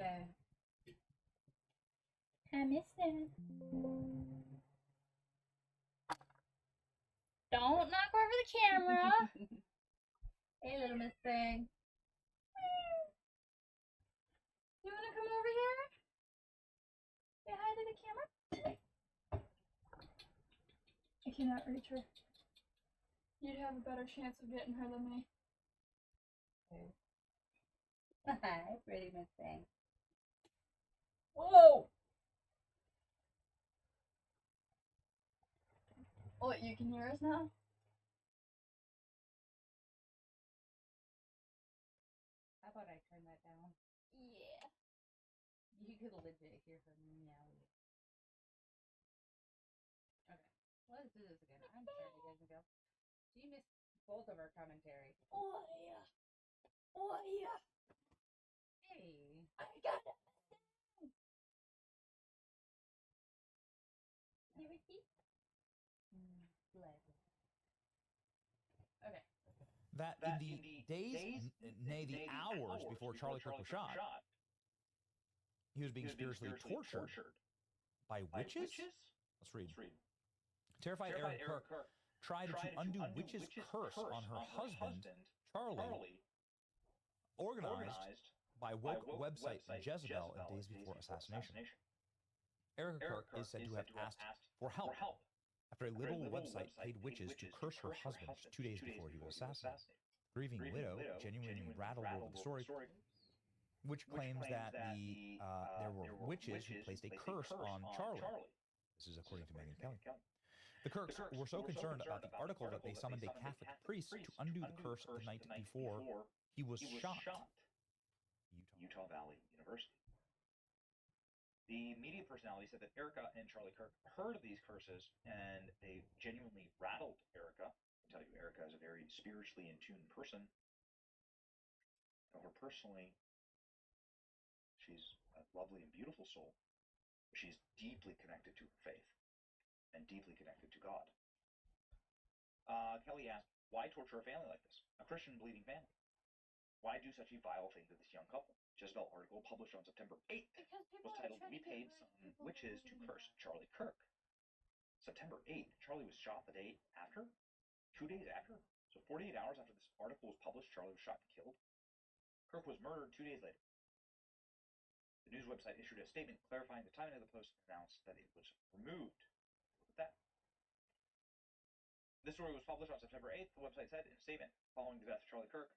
Speaker 1: Ben.
Speaker 2: I miss it. Don't knock over the camera. Hey, little Miss Thing. You wanna come over here? Say hi to the camera. I cannot reach her. You'd have a better chance of getting her than me.
Speaker 1: Hi, pretty Miss Thing.
Speaker 2: Whoa! What, you can hear us now?
Speaker 1: How about I turn that down?
Speaker 2: Yeah.
Speaker 1: You could legit hear her meowing. Okay, let's do this again. I'm sorry, guys and girls. She missed both of our commentary.
Speaker 2: Oh, yeah. Oh, yeah.
Speaker 1: Hey.
Speaker 2: I got it. Give it tea?
Speaker 1: Gladly.
Speaker 2: Okay.
Speaker 13: That in the days, nay, the hours before Charlie Kirk was shot, he was being spiritually tortured by witches? Let's read. Terrified Erica Kirk tried to undo witches' curse on her husband, Charlie, organized by woke website Jezebel in days before assassination. Erica Kirk is said to have asked for help after a liberal website paid witches to curse her husband just 2 days before he was assassinated. The grieving widow genuinely rattled over the story, which claims that there were witches who placed a curse on Charlie. This is according to Megyn Kelly. The Kirks were so concerned about the article that they summoned a Catholic priest to undo the curse the night before he was shot.
Speaker 18: Utah Valley University. The media personality said that Erica and Charlie Kirk heard of these curses and they genuinely rattled Erica. I tell you, Erica is a very spiritually in tune person. I know her personally. She's a lovely and beautiful soul. She's deeply connected to her faith and deeply connected to God. Kelly asked, why torture a family like this? A Christian believing family? Why do such a vile thing to this young couple? Jezebel article published on September 8th was titled, We Paid Some Witches to Curse Charlie Kirk. September 8th, Charlie was shot the day after? 2 days after? So 48 hours after this article was published, Charlie was shot and killed. Kirk was murdered 2 days later. The news website issued a statement clarifying the timing of the post and announced that it was removed. Look at that. This story was published on September 8th. The website said in a statement following the death of Charlie Kirk,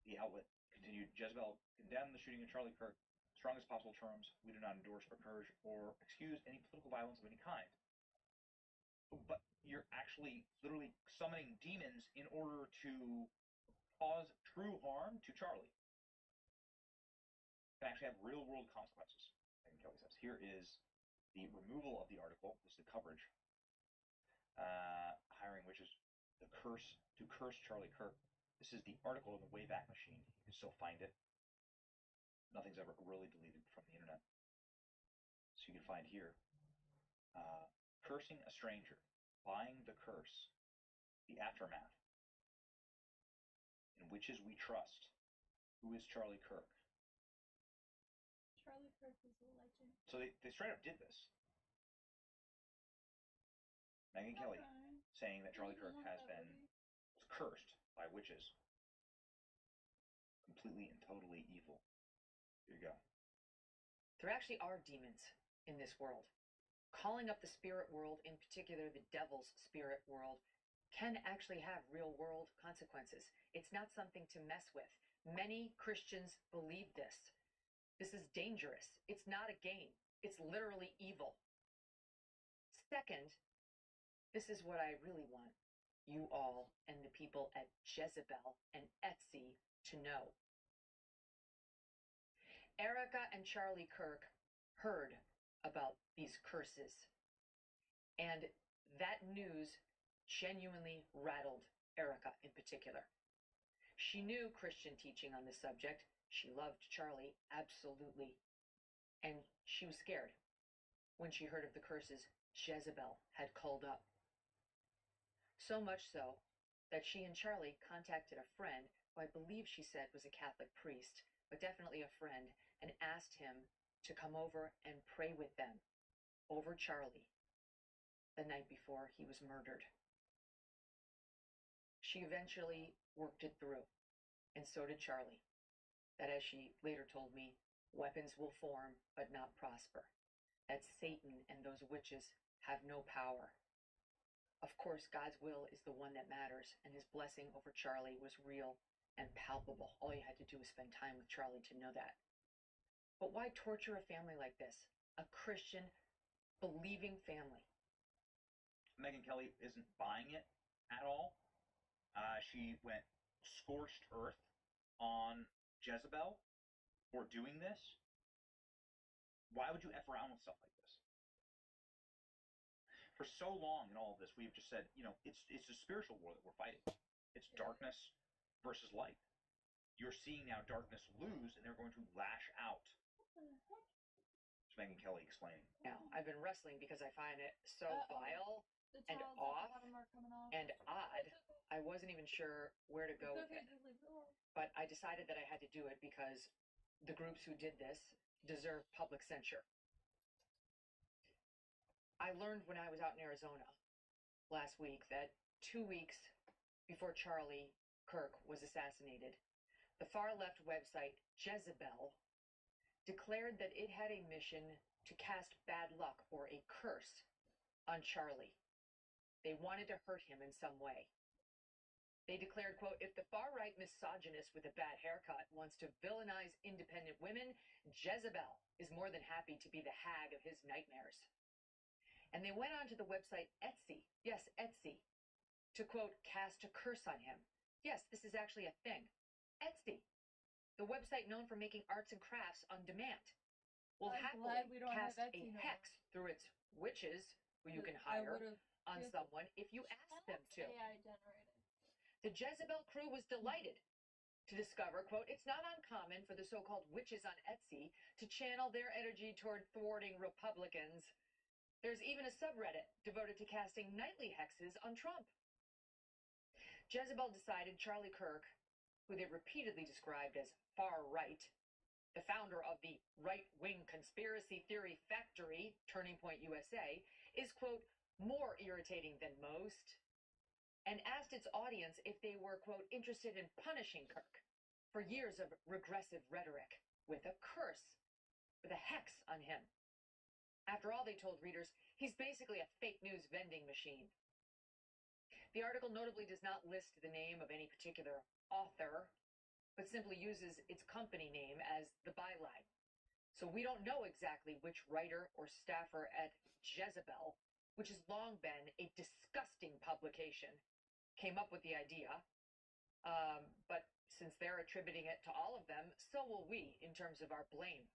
Speaker 18: the outlet continued, Jezebel condemned the shooting of Charlie Kirk in the strongest possible terms. We do not endorse, encourage, or excuse any political violence of any kind. But you're actually literally summoning demons in order to cause true harm to Charlie. It can actually have real-world consequences, Megyn Kelly says. Here is the removal of the article. This is the coverage. Hiring witches, the curse to curse Charlie Kirk. This is the article in the Wayback Machine. You can still find it. Nothing's ever really deleted from the internet. So you can find here, cursing a stranger, buying the curse, the aftermath. In Witches We Trust. Who is Charlie Kirk?
Speaker 2: Charlie Kirk is a legend.
Speaker 18: So they straight up did this. Megyn Kelly saying that Charlie Kirk was cursed by witches. Completely and totally evil. Here you go.
Speaker 19: There actually are demons in this world. Calling up the spirit world, in particular the devil's spirit world, can actually have real-world consequences. It's not something to mess with. Many Christians believe this. This is dangerous. It's not a game. It's literally evil. Second, this is what I really want you all and the people at Jezebel and Etsy to know. Erica and Charlie Kirk heard about these curses, and that news genuinely rattled Erica in particular. She knew Christian teaching on this subject. She loved Charlie, absolutely. And she was scared when she heard of the curses Jezebel had called up. So much so that she and Charlie contacted a friend who I believe she said was a Catholic priest, but definitely a friend, and asked him to come over and pray with them over Charlie the night before he was murdered. She eventually worked it through, and so did Charlie. That, as she later told me, weapons will form but not prosper. That Satan and those witches have no power. Of course, God's will is the one that matters, and his blessing over Charlie was real and palpable. All you had to do was spend time with Charlie to know that. But why torture a family like this? A Christian, believing family.
Speaker 18: Megyn Kelly isn't buying it at all. She went scorched earth on Jezebel for doing this. Why would you F around with stuff like this? For so long in all of this, we've just said, it's a spiritual war that we're fighting. It's darkness versus light. You're seeing now darkness lose, and they're going to lash out. It's Megyn Kelly explaining.
Speaker 19: Now, I've been wrestling because I find it so vile and off and odd. I wasn't even sure where to go with it. But I decided that I had to do it because the groups who did this deserve public censure. I learned when I was out in Arizona last week that 2 weeks before Charlie Kirk was assassinated, the far-left website Jezebel declared that it had a mission to cast bad luck or a curse on Charlie. They wanted to hurt him in some way. They declared, quote, if the far-right misogynist with a bad haircut wants to villainize independent women, Jezebel is more than happy to be the hag of his nightmares. And they went on to the website Etsy, yes, Etsy, to, quote, cast a curse on him. Yes, this is actually a thing. Etsy, the website known for making arts and crafts on demand, will happily cast a hex through its witches, who you can hire, on someone if you ask them to. The Jezebel crew was delighted to discover, quote, it's not uncommon for the so-called witches on Etsy to channel their energy toward thwarting Republicans. There's even a subreddit devoted to casting nightly hexes on Trump. Jezebel decided Charlie Kirk, who they repeatedly described as far-right, the founder of the right-wing conspiracy theory factory, Turning Point USA, is, quote, more irritating than most, and asked its audience if they were, quote, interested in punishing Kirk for years of regressive rhetoric with a curse, with a hex on him. After all, they told readers, he's basically a fake news vending machine. The article notably does not list the name of any particular author, but simply uses its company name as the byline. So we don't know exactly which writer or staffer at Jezebel, which has long been a disgusting publication, came up with the idea. But since they're attributing it to all of them, so will we in terms of our blame.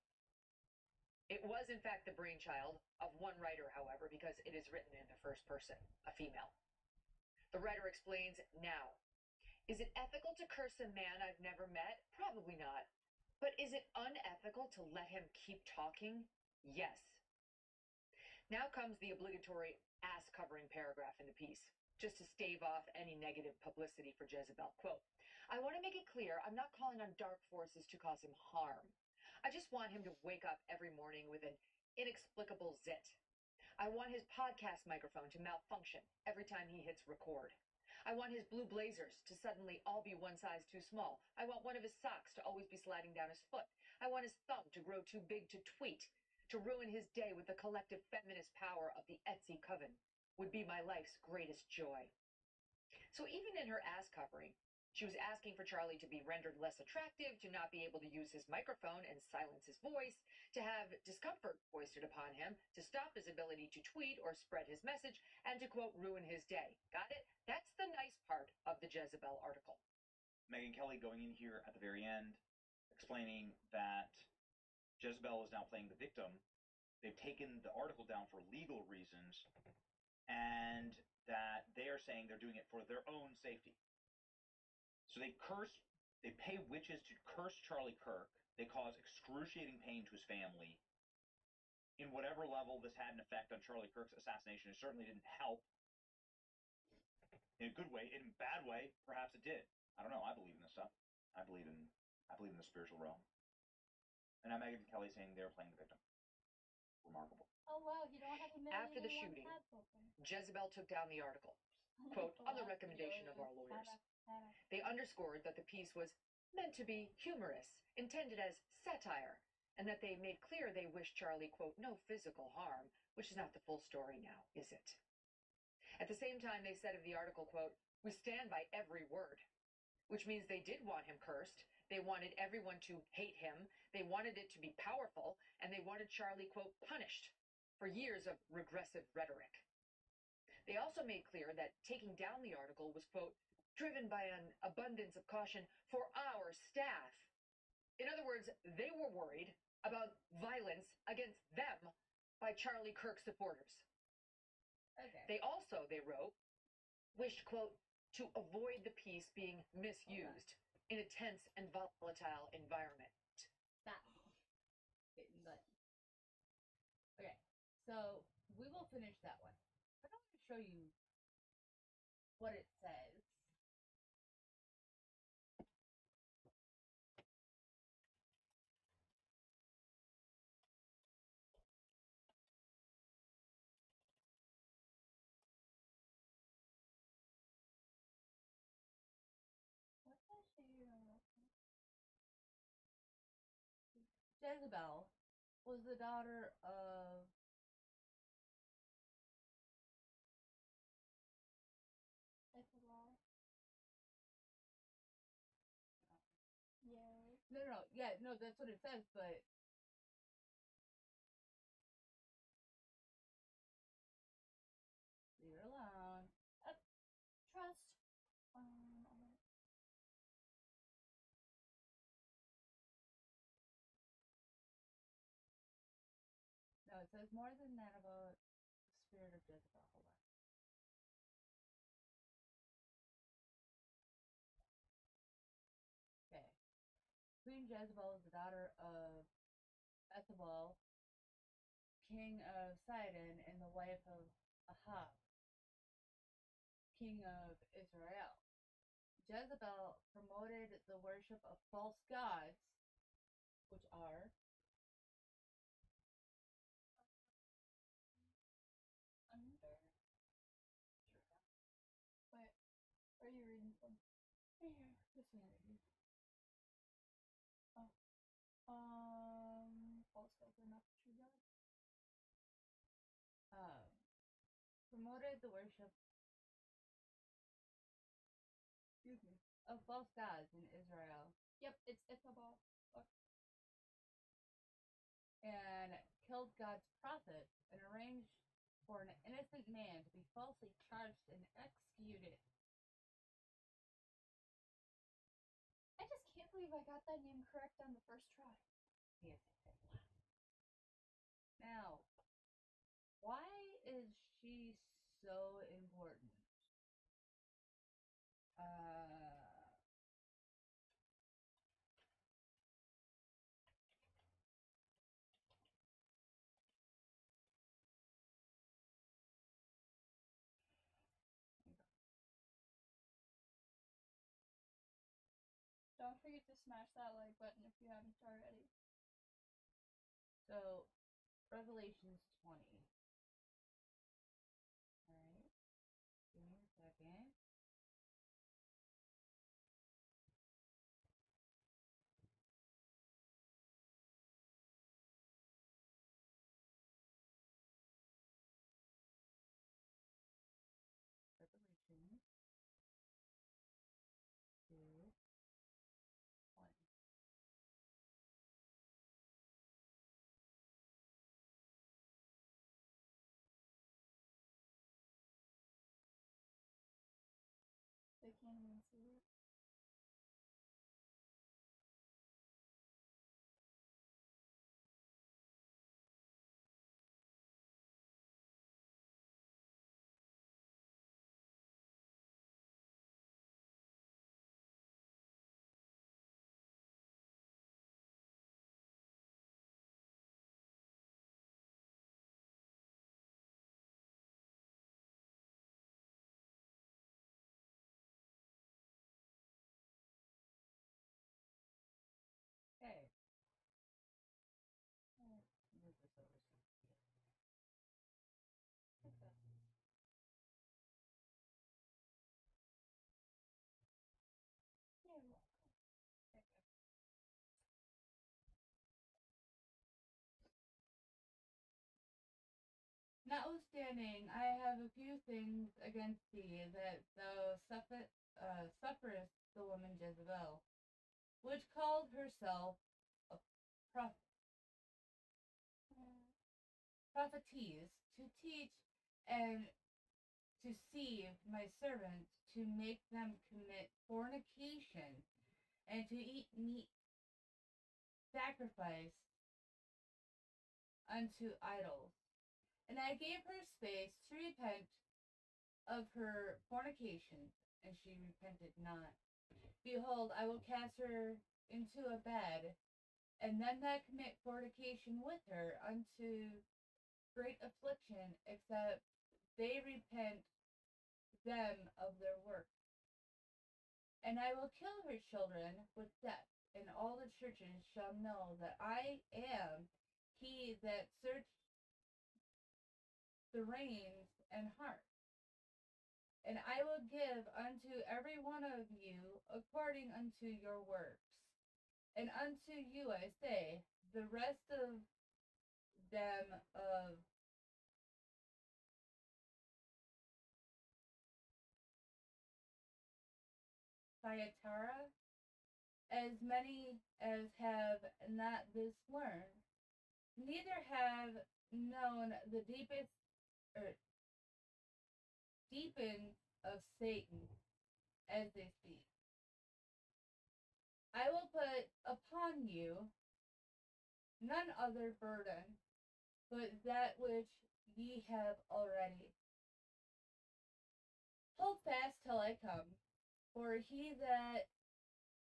Speaker 19: It was, in fact, the brainchild of one writer, however, because it is written in the first person, a female. The writer explains now, is it ethical to curse a man I've never met? Probably not. But is it unethical to let him keep talking? Yes. Now comes the obligatory ass-covering paragraph in the piece, just to stave off any negative publicity for Jezebel. Quote, I want to make it clear I'm not calling on dark forces to cause him harm. I just want him to wake up every morning with an inexplicable zit. I want his podcast microphone to malfunction every time he hits record. I want his blue blazers to suddenly all be one size too small. I want one of his socks to always be sliding down his foot. I want his thumb to grow too big to tweet, to ruin his day with the collective feminist power of the Etsy coven would be my life's greatest joy. So even in her ass covering, she was asking for Charlie to be rendered less attractive, to not be able to use his microphone and silence his voice, to have discomfort foisted upon him, to stop his ability to tweet or spread his message, and to, quote, ruin his day. Got it? That's the nice part of the Jezebel article.
Speaker 18: Megyn Kelly going in here at the very end, explaining that Jezebel is now playing the victim. They've taken the article down for legal reasons, and that they are saying they're doing it for their own safety. So they pay witches to curse Charlie Kirk. They cause excruciating pain to his family. In whatever level this had an effect on Charlie Kirk's assassination, it certainly didn't help. In a good way, in a bad way, perhaps it did. I don't know. I believe in this stuff. I believe in the spiritual realm. And now Megyn Kelly saying they're playing the victim. Remarkable.
Speaker 2: Oh wow, you don't have a million
Speaker 19: After the
Speaker 2: and one
Speaker 19: shooting,
Speaker 2: tabs open.
Speaker 19: Jezebel took down the article, quote, on the recommendation of our lawyers. They underscored that the piece was meant to be humorous, intended as satire, and that they made clear they wished Charlie, quote, no physical harm, which is not the full story now, is it? At the same time, they said of the article, quote, we stand by every word, which means they did want him cursed. They wanted everyone to hate him. They wanted it to be powerful, and they wanted Charlie, quote, punished for years of regressive rhetoric. They also made clear that taking down the article was, quote, driven by an abundance of caution for our staff. In other words, they were worried about violence against them by Charlie Kirk supporters.
Speaker 2: Okay.
Speaker 19: They also, they wrote, wished, quote, to avoid the piece being misused in a tense and volatile environment.
Speaker 2: Stop. Hitting buttons. Okay, so we will finish that one. I don't want to show you what it says. What did I show you? Jezebel was the daughter of Ichabod. Yes. No, yeah, no, that's what it says, but leave it alone. Trust. No, it says more than that about the spirit of Jezebel. Hold on. Okay. Queen Jezebel is the daughter of Ethebal, king of Sidon, and the wife of Ahab, king of Israel. Jezebel promoted the worship of false gods, which are under. Wait, where are you reading from? Right here, Christianity. Oh, false gods are not the true God. Promoted the worship, excuse me, of false gods in Israel. Yep, it's Ichabod. And killed God's prophets and arranged for an innocent man to be falsely charged and executed. I just can't believe I got that name correct on the first try. Yes. Now, why is she so important? Don't forget to smash that like button if you haven't already. So, Revelations 20. Alright. Give me a second. Revelation 2, 1. They can't even see it.
Speaker 1: Notwithstanding, I have a few things against thee that thou sufferest the woman Jezebel, which called herself a prophetess, to teach and to deceive my servants, to make them commit fornication, and to eat meat sacrificed unto idols. And I gave her space to repent of her fornication, and she repented not. Behold, I will cast her into a bed, and them that commit fornication with her unto great affliction, except they repent them of their work. And I will kill her children with death, and all the churches shall know that I am he that searched the reins and heart. And I will give unto every one of you according unto your works. And unto you I say, the rest of them of Thyatira, as many as have not this learned, neither have known the deepens of Satan as they speak. I will put upon you none other burden, but that which ye have already. Hold fast till I come, for he that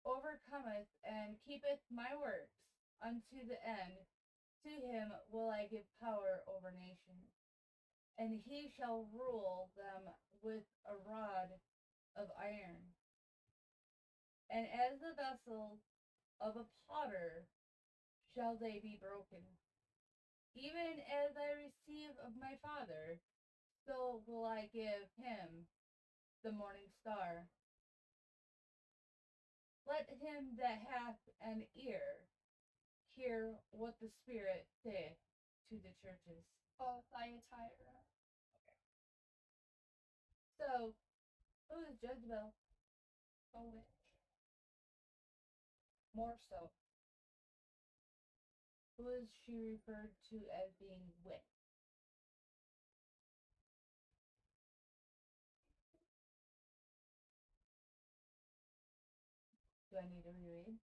Speaker 1: overcometh and keepeth my works unto the end, to him will I give power over nations, and he shall rule them with a rod of iron. And as the vessels of a potter shall they be broken. Even as I receive of my Father, so will I give him the morning star. Let him that hath an ear hear what the Spirit saith to the churches.
Speaker 17: Oh, Thyatira.
Speaker 1: Okay. So, who is Jezebel?
Speaker 17: A witch.
Speaker 1: More so. Who is she referred to as being with? Do I need to reread?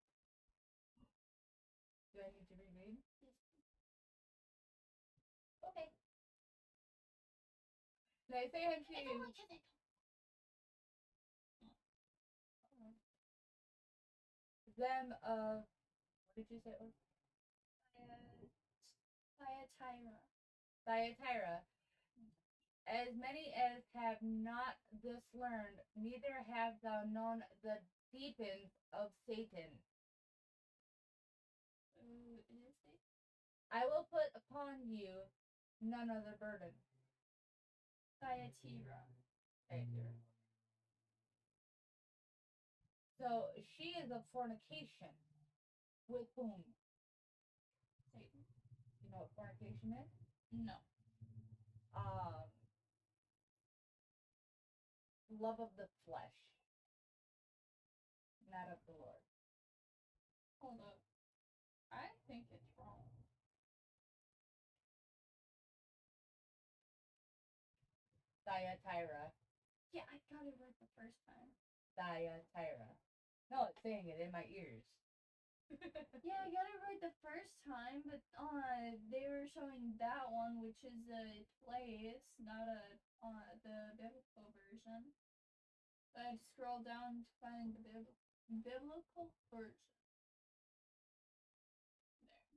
Speaker 1: Do I need to reread?
Speaker 17: Yes.
Speaker 1: Okay. And I say unto you, them of, what did you say it was?
Speaker 17: Thyatira.
Speaker 1: Thyatira. As many as have not this learned, neither have thou known the deepens of Satan.
Speaker 17: Is it Satan?
Speaker 1: I will put upon you none other burden.
Speaker 17: Thyatira.
Speaker 1: Thyatira. So she is of fornication. With whom?
Speaker 17: Satan.
Speaker 1: You know what fornication is?
Speaker 17: No.
Speaker 1: Love of the flesh, not of the Lord.
Speaker 17: Hold up. I think it's wrong.
Speaker 1: Thyatira.
Speaker 17: Yeah, I got it right the first time.
Speaker 1: Thyatira. No, it's saying it in my ears.
Speaker 17: Yeah, I got it right the first time, but they were showing that one, which is a place, not the biblical version. I had to scroll down to find the biblical version. There.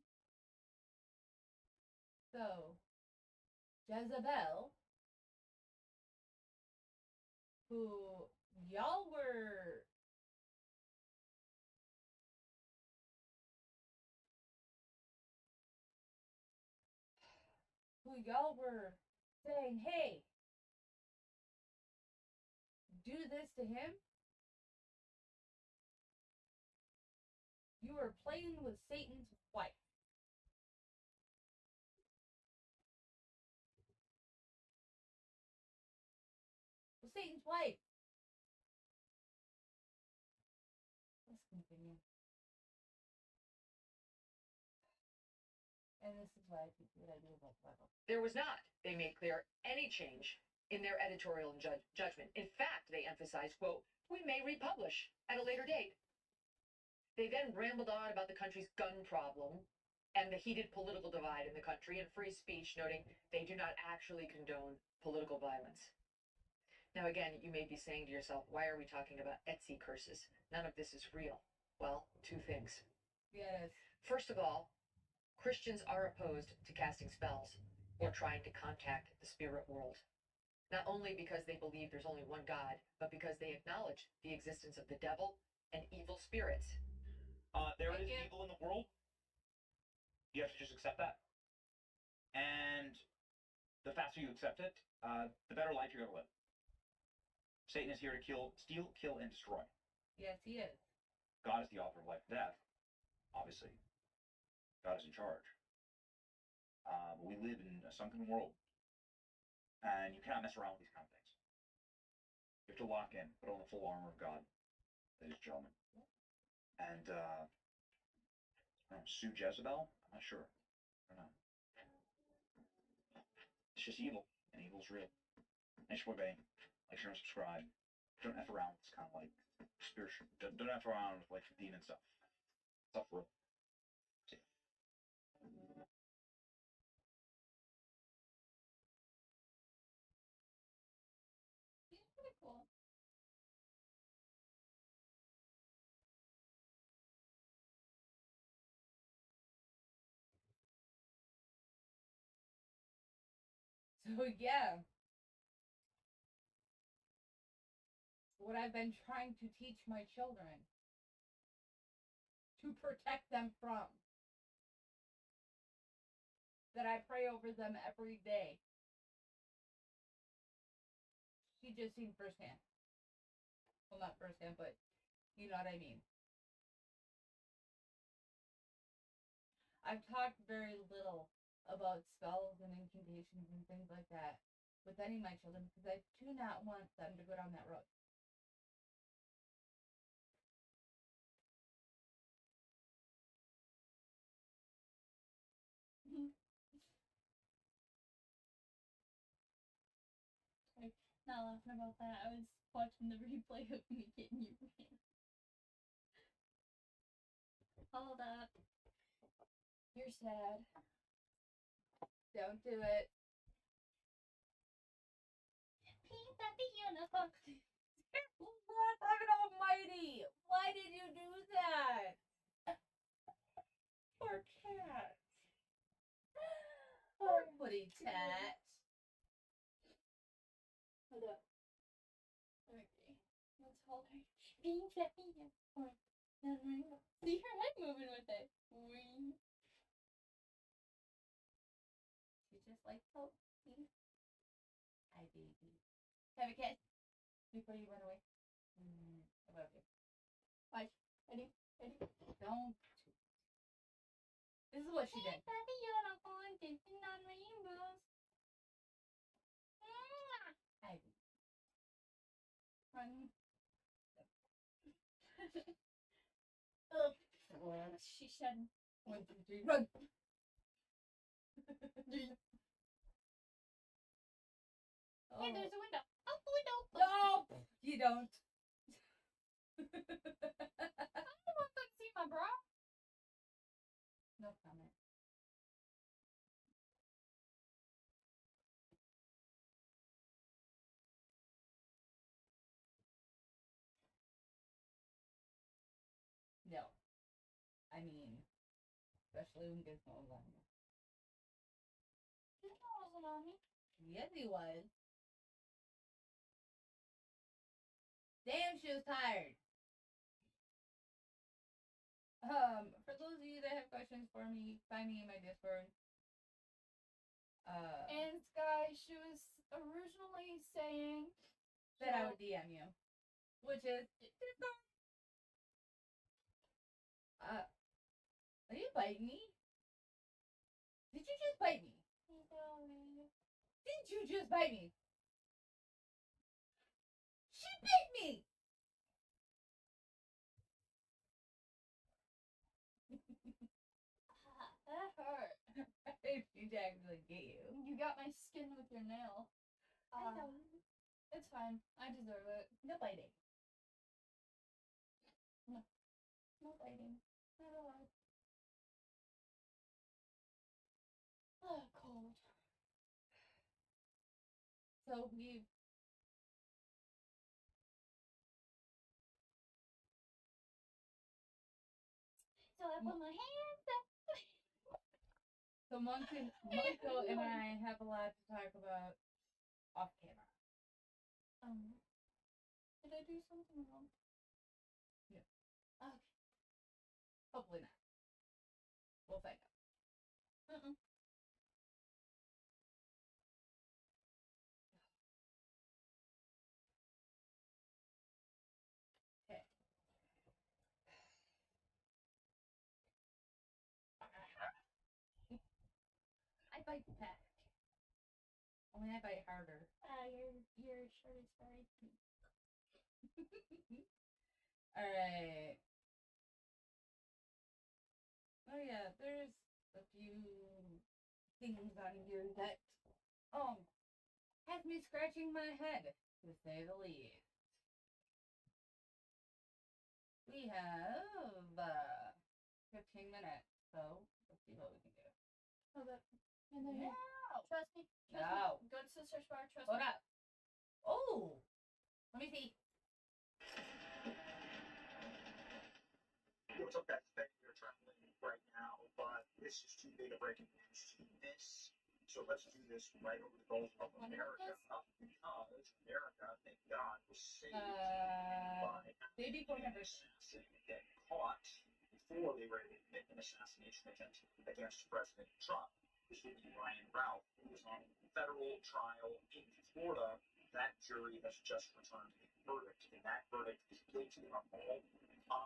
Speaker 1: So, Jezebel, who y'all were saying, hey, do this to him. You were playing with Satan's wife. Satan's wife. Let's continue. And this is why I think what I do about the Bible.
Speaker 19: There was not, they made clear, any change in their editorial and judgment. In fact, they emphasized, quote, we may republish at a later date. They then rambled on about the country's gun problem and the heated political divide in the country and free speech, noting they do not actually condone political violence. Now, again, you may be saying to yourself, why are we talking about Etsy curses? None of this is real. Well, two things.
Speaker 1: Yes.
Speaker 19: First of all, Christians are opposed to casting spells or trying to contact the spirit world. Not only because they believe there's only one God, but because they acknowledge the existence of the devil and evil spirits.
Speaker 18: There is evil in the world. You have to just accept that. And the faster you accept it, the better life you're going to live. Satan is here to steal, kill, and destroy.
Speaker 1: Yes, he is.
Speaker 18: God is the author of life and death, obviously. God is in charge. But we live in a sunken world, and you cannot mess around with these kind of things. You have to lock in, put on the full armor of God, ladies and gentlemen. And, I don't know, sue Jezebel? I'm not sure. I don't know. It's just evil, and evil's real. Thanks for obeying. Like, share, and subscribe. Don't F around with this kind of, like, spiritual... Don't F around with, like, demon stuff. Stuff real. See ya.
Speaker 1: He's pretty cool. So yeah, what I've been trying to teach my children to protect them from, that I pray over them every day. She just seen firsthand. Well, not firsthand, but you know what I mean. I've talked very little about spells and incantations and things like that with any of my children because I do not want them to go down that road.
Speaker 20: Sorry, not laughing about that. I was watching the replay of me getting you ran. Hold up.
Speaker 1: You're sad. Don't do it.
Speaker 20: Peace at the uniform.
Speaker 1: Lord Heaven Almighty! Why did you do that? Poor cat. Poor putty tat.
Speaker 20: Hold up. Okay. Let's hold her. Peace at the uniform. See her head moving with it. Wing.
Speaker 1: She just likes hope. Hi, baby. Have a kiss before you run away. I love you.
Speaker 20: Watch. Ready? Ready?
Speaker 1: Don't. This is what she did.
Speaker 20: Peace at the uniform. Dancing on rainbows.
Speaker 1: Hi, baby. Run.
Speaker 20: She said,
Speaker 1: 1, 2, 3, run.
Speaker 20: Hey, there's a window. Oh, window.
Speaker 1: No, you don't.
Speaker 20: I don't want them to see my bra.
Speaker 1: No comment. No. I mean, especially when Gizmo was on here.
Speaker 20: Gizmo wasn't on me.
Speaker 1: Yes, he was. Damn, she was tired. For those of you that have questions for me, find me in my Discord.
Speaker 20: And Sky, she was originally saying
Speaker 1: that I would DM you, which is are you biting me? Did you just bite me? Did you just bite me? bit me!
Speaker 20: That hurt.
Speaker 1: I need to actually get you.
Speaker 20: You got my skin with your nail.
Speaker 1: I know.
Speaker 20: It's fine. I deserve it.
Speaker 1: No biting.
Speaker 20: No. No biting. Not allowed. Oh, cold.
Speaker 1: So we
Speaker 20: So I put my hands up.
Speaker 1: So Monko and I have a lot to talk about off camera.
Speaker 20: Did I do something wrong?
Speaker 1: No.
Speaker 20: Okay.
Speaker 1: Hopefully not. We'll find out. Okay. I bite back. Only I bite harder.
Speaker 20: Your shirt is very pink.
Speaker 1: Alright. Oh yeah, there's a few things on here that has me scratching my head, to say the least. We have 15 minutes, so let's see what we can do.
Speaker 20: Oh, that. And then
Speaker 1: No.
Speaker 20: Trust me.
Speaker 1: No.
Speaker 20: Go to the search bar. Trust
Speaker 1: Hold
Speaker 20: me.
Speaker 1: up. Oh! Let me see.
Speaker 21: What's up, guys? Thank you for traveling right now, but this is too big a breaking news to miss. So let's do this right over the Gulf of America, because America, thank God, was saved by
Speaker 1: baby phone number.
Speaker 21: assassin get caught before they were able to commit an assassination attempt against President Trump. This would be Ryan Ralph, who was on federal trial in Florida. That jury has just returned a verdict, and that verdict is guilty on all 5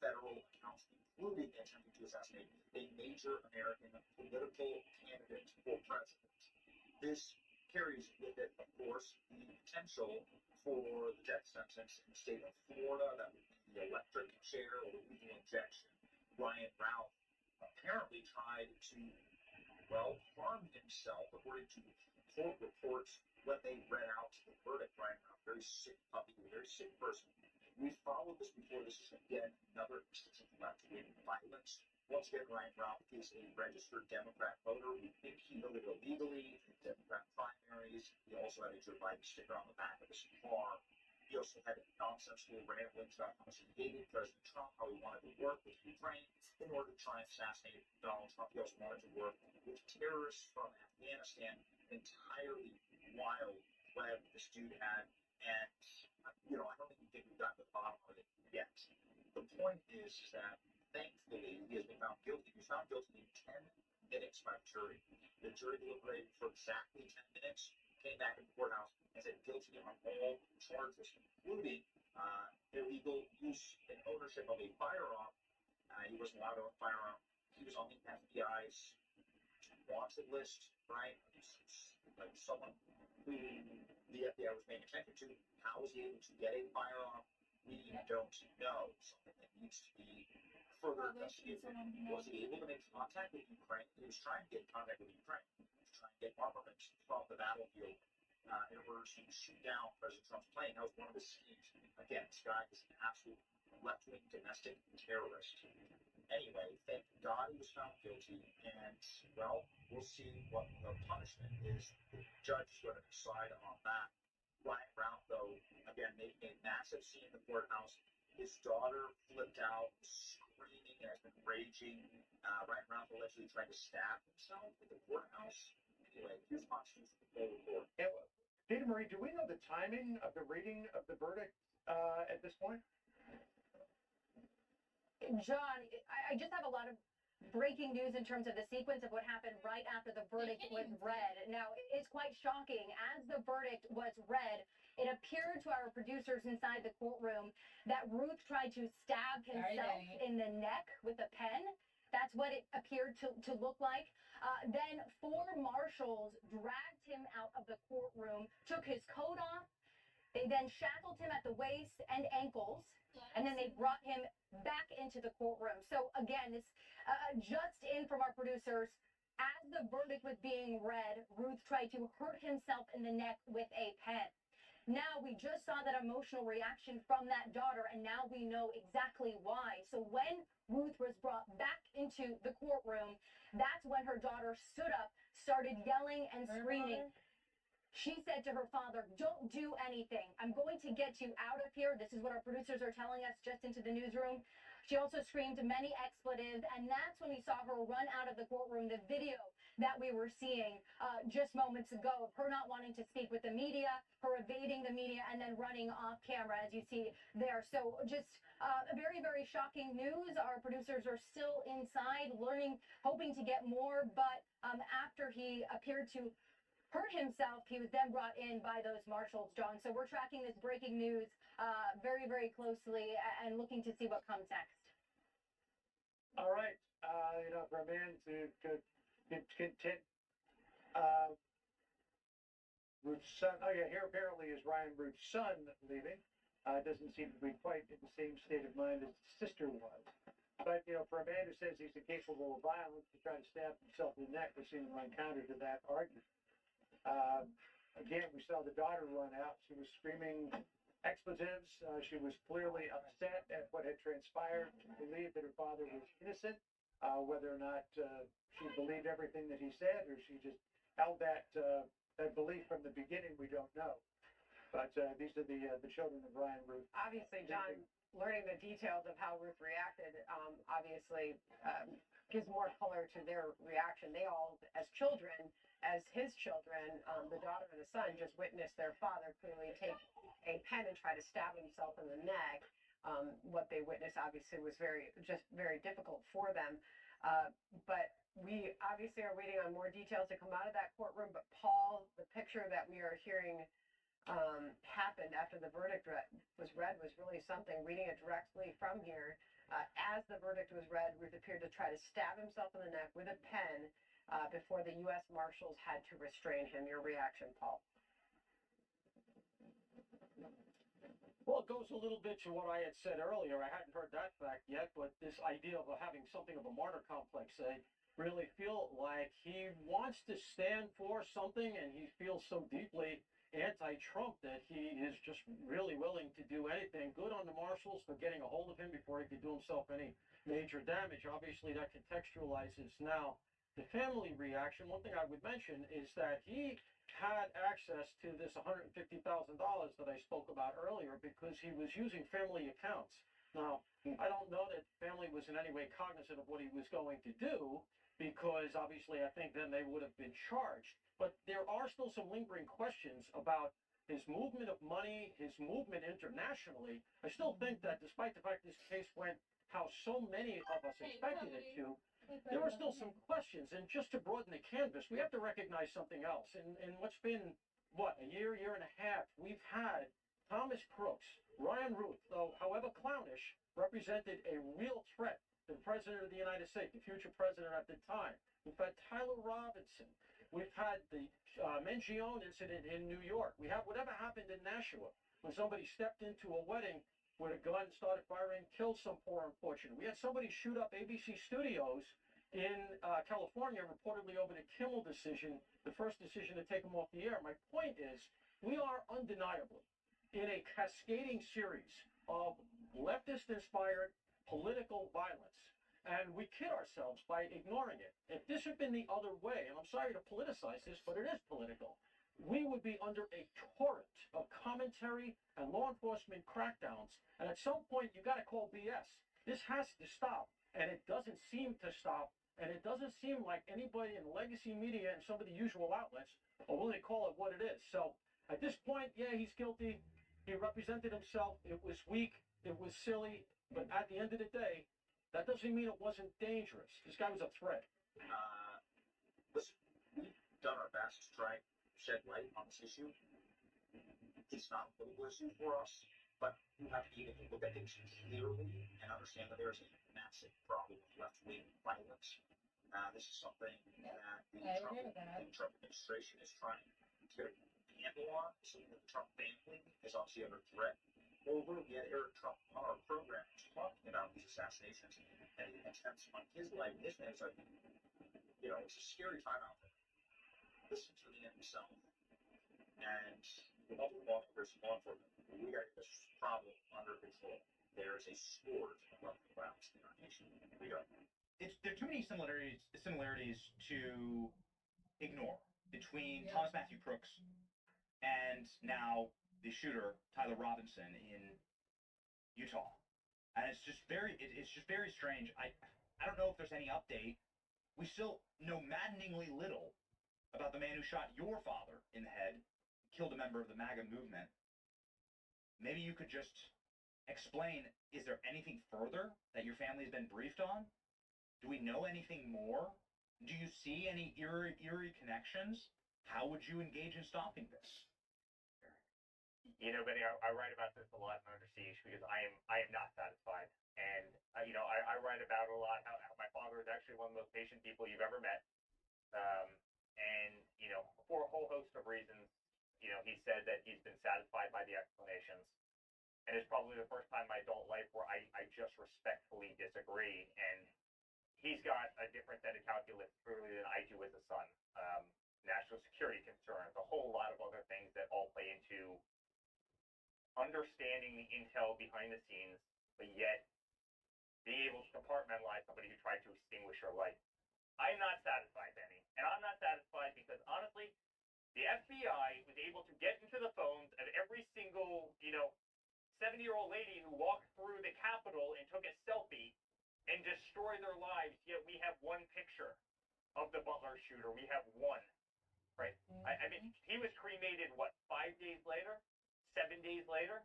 Speaker 21: federal counts, including attempting to assassinate a major American political candidate for president. This carries with it, of course, the potential for the death sentence in the state of Florida. That would be the electric chair or lethal injection. Ryan Ralph apparently tried to, harm himself, according to court reports, when they read out the verdict. Ryan Ralph, very sick puppy, very sick person. We followed this before. This is, again, another instance of left-wing violence. Once again, Ryan Ralph is a registered Democrat voter. We think he voted illegally in Democrat primaries. He also had a Joe Biden sticker on the back of his car. He also had nonsensical ramblings about how much he hated President Trump, how he wanted to work with Ukraine in order to try and assassinate Donald Trump. He also wanted to work with terrorists from Afghanistan. Entirely wild web this dude had. And, I don't even think we've gotten to the bottom of it yet. The point is that, thankfully, he has been found guilty. He was found guilty in 10 minutes by the jury. The jury deliberated for exactly 10 minutes, came back in the courthouse, and said guilty on all charges, including illegal use and ownership of a firearm. He wasn't allowed to own a firearm. He was on the FBI's wanted list, right? Like someone who the FBI was paying attention to. How was he able to get a firearm? We don't know. Something that needs to be further investigated. Was he able to make contact with Ukraine? He was trying to get in contact with Ukraine. He was trying to get armaments from the battlefield in order to shoot down President Trump's plane. That was one of his schemes. Again, this guy is an absolute left-wing domestic terrorist. Anyway, thank God he was found guilty, and, we'll see what the punishment is. The judge is going to decide on that. Ryan Brown, though, again, making a massive scene in the courthouse. His daughter flipped out, screaming, and has been raging. Ryan Brown allegedly tried to stab himself in the courthouse. Anyway, here's Fox News with the full report.
Speaker 22: Dana Marie, do we know the timing of the reading of the verdict at this point?
Speaker 23: John, I just have a lot of breaking news in terms of the sequence of what happened right after the verdict was read. Now, it's quite shocking. As the verdict was read, it appeared to our producers inside the courtroom that Ruth tried to stab himself in the neck with a pen. That's what it appeared to look like. Then 4 marshals dragged him out of the courtroom, took his coat off, They then shackled him at the waist and ankles, and then they brought him back into the courtroom. So again, this just in from our producers. As the verdict was being read, Ruth tried to hurt himself in the neck with a pen. Now we just saw that emotional reaction from that daughter, and now we know exactly why. So when Ruth was brought back into the courtroom, that's when her daughter stood up, started yelling and screaming. She said to her father, "Don't do anything. I'm going to get you out of here." This is what our producers are telling us just into the newsroom. She also screamed many expletives, and that's when we saw her run out of the courtroom. The video that we were seeing just moments ago of her not wanting to speak with the media, her evading the media, and then running off camera, as you see there. So just very, very shocking news. Our producers are still inside learning, hoping to get more, but after he appeared to hurt himself, he was then brought in by those marshals, John. So we're tracking this breaking news very, very closely and looking to see what comes next.
Speaker 22: All right. For a man to contend, Ruth's son. Oh yeah, here apparently is Ryan Ruth's son leaving. Doesn't seem to be quite in the same state of mind as his sister was. But for a man who says he's incapable of violence to try to stab himself in the neck, we seem to run counter to that argument. Again, we saw the daughter run out. She was screaming expletives. She was clearly upset at what had transpired. She believed that her father was innocent. Whether or not she believed everything that he said, or she just held that belief from the beginning, we don't know. But these are the children of Ryan Ruth.
Speaker 3: Obviously, John, learning the details of how Ruth reacted obviously gives more color to their reaction. They all, as children, as his children, the daughter and the son, just witnessed their father clearly take a pen and try to stab himself in the neck. What they witnessed obviously was very difficult for them. But we obviously are waiting on more details to come out of that courtroom. But Paul, the picture that we are hearing happened after the verdict was read was really something. Reading it directly from here, as the verdict was read, Ruth appeared to try to stab himself in the neck with a pen before the U.S. Marshals had to restrain him. Your reaction, Paul?
Speaker 4: Well, it goes a little bit to what I had said earlier. I hadn't heard that fact yet, but this idea of having something of a martyr complex, I really feel like he wants to stand for something, and he feels so deeply anti-Trump that he is just really willing to do anything. Good on the marshals for getting a hold of him before he could do himself any major damage. Obviously, that contextualizes now the family reaction. One thing I would mention is that he had access to this $150,000 that I spoke about earlier because he was using family accounts. Now, I don't know that family was in any way cognizant of what he was going to do, because obviously I think then they would have been charged. But there are still some lingering questions about his movement of money, his movement internationally. I still think that despite the fact this case went how so many of us expected it to, there are still some questions. And just to broaden the canvas, we have to recognize something else. In what's been, a year and a half, we've had Thomas Crooks, Ryan Ruth, though however clownish, represented a real threat to the President of the United States, the future president at the time. We've had Tyler Robinson. We've had the Mengione incident in New York. We have whatever happened in Nashua when somebody stepped into a wedding with a gun, started firing, killed some poor unfortunate. We had somebody shoot up ABC Studios in California, reportedly over the Kimmel decision, the first decision to take him off the air. My point is, we are undeniably in a cascading series of leftist-inspired political violence. And we kid ourselves by ignoring it. If this had been the other way, and I'm sorry to politicize this, but it is political, we would be under a torrent of commentary and law enforcement crackdowns. And at some point, you got to call BS. This has to stop. And it doesn't seem to stop. And it doesn't seem like anybody in legacy media and some of the usual outlets are willing to call it what it is. So at this point, yeah, he's guilty. He represented himself. It was weak. It was silly. But at the end of the day, that doesn't mean it wasn't dangerous. This guy was a threat.
Speaker 21: Listen, we've done our best to try and shed light on this issue. It's not a political issue for us, but you have to be able to look at things clearly and understand that there's a massive problem with left-wing violence. This is something that the Trump administration is trying to handle on. So the Trump family is obviously under threat. Moreover, we had Eric Trump on our program talking about these assassinations and the attempts on his life. His man is like, it's a scary time out there. Listen to the man himself. And the multiple lawmakers on for we got this problem under control. There's a scourge of weapon violence in our nation. We go.
Speaker 18: There are too many similarities to ignore between Thomas Matthew Crooks and now the shooter Tyler Robinson in Utah, and it's just very strange. I don't know if there's any update. We still know maddeningly little about the man who shot your father in the head, killed a member of the MAGA movement. Maybe you could just explain, is there anything further that your family has been briefed on? Do we know anything more? Do you see any eerie connections? How would you engage in stopping this?
Speaker 5: Benny, I write about this a lot in Under Siege because I am not satisfied. And, I write about a lot how my father is actually one of the most patient people you've ever met. For a whole host of reasons, he said that he's been satisfied by the explanations. And it's probably the first time in my adult life where I just respectfully disagree. And he's got a different set of calculus clearly than I do as a son. National security concerns, a whole lot of other things that all play into understanding the intel behind the scenes, but yet being able to compartmentalize somebody who tried to extinguish your life. I'm not satisfied, Benny. And I'm not satisfied because, honestly, the FBI was able to get into the phones of every single, 70-year-old lady who walked through the Capitol and took a selfie and destroy their lives, yet we have one picture of the Butler shooter. We have one, right? I mean, he was cremated, 5 days later? 7 days later?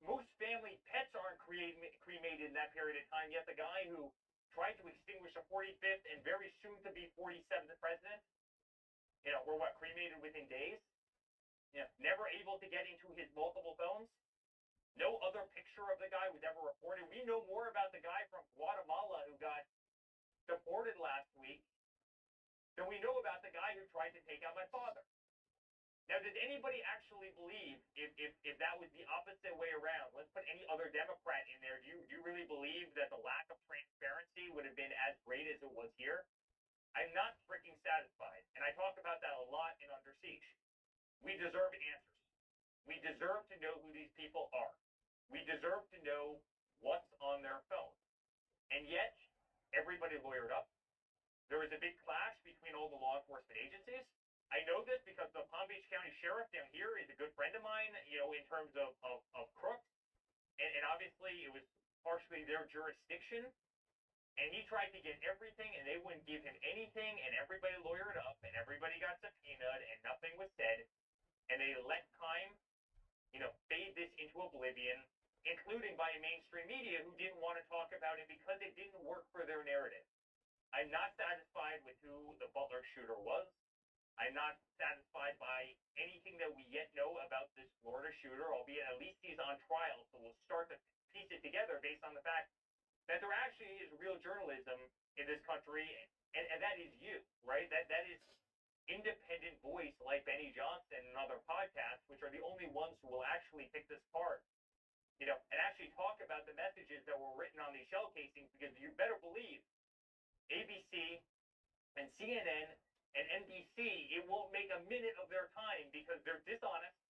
Speaker 5: Most family pets aren't cremated in that period of time, yet the guy who tried to extinguish the 45th and very soon to be 47th president, were cremated within days? Never able to get into his multiple phones? No other picture of the guy was ever reported. We know more about the guy from Guatemala who got deported last week than we know about the guy who tried to take out my father. Now, does anybody actually believe if that was the opposite way around? Let's put any other Democrat in there. Do you really believe that the lack of transparency would have been as great as it was here? I'm not freaking satisfied. And I talk about that a lot in Under Siege. We deserve answers. We deserve to know who these people are. We deserve to know what's on their phone. And yet, everybody lawyered up. There was a big clash between all the law enforcement agencies. I know this because the Palm Beach County Sheriff down here is a good friend of mine, in terms of crooks. And obviously, it was partially their jurisdiction. And he tried to get everything, and they wouldn't give him anything, and everybody lawyered up, and everybody got subpoenaed, and nothing was said. And they let time, fade this into oblivion, including by mainstream media who didn't want to talk about it because it didn't work for their narrative. I'm not satisfied with who the Butler shooter was. I'm not satisfied by anything that we yet know about this Florida shooter, albeit at least he's on trial, so we'll start to piece it together based on the fact that there actually is real journalism in this country, and that is you, right? That is independent voice like Benny Johnson and other podcasts, which are the only ones who will actually pick this apart, and actually talk about the messages that were written on these shell casings, because you better believe ABC and CNN and NBC, it won't make a minute of their time because they're dishonest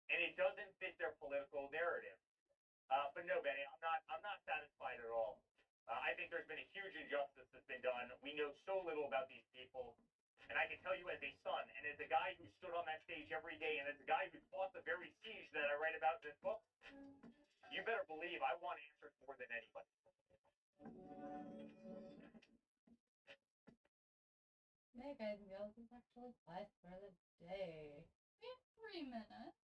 Speaker 5: and it doesn't fit their political narrative. But no, Benny, I'm not satisfied at all. I think there's been a huge injustice that's been done. We know so little about these people. And I can tell you as a son, and as a guy who stood on that stage every day, and as a guy who fought the very siege that I write about in this book, you better believe I want answers more than anybody.
Speaker 1: Hey guys and girls, it's actually 5 for the day.
Speaker 20: We have 3 minutes.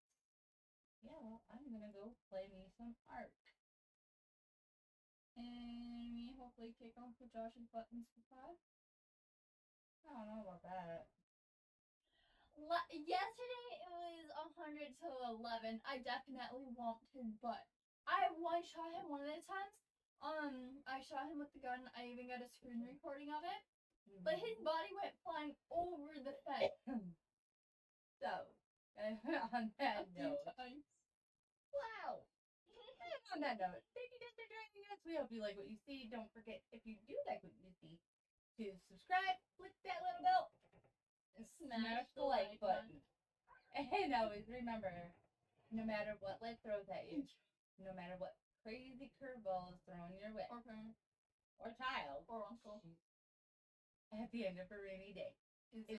Speaker 1: Yeah, well, I'm gonna go play me some art.
Speaker 20: And we hopefully kick off with Josh's buttons for 5.
Speaker 1: I don't know about that.
Speaker 20: Yesterday it was 100 to 11. I definitely want his butt. I one-shot him one of the times. I shot him with the gun. I even got a screen recording of it. But his body went flying over the fence.
Speaker 1: So, on that note, wow. And on that note, thank you guys for joining us. We hope you like what you see. Don't forget, if you do like what you see, to subscribe, click that little bell, and smash the like button. And always remember, no matter what life throws at you, no matter what crazy curveball is thrown your way, or child,
Speaker 20: or uncle,
Speaker 1: at the end of a rainy day,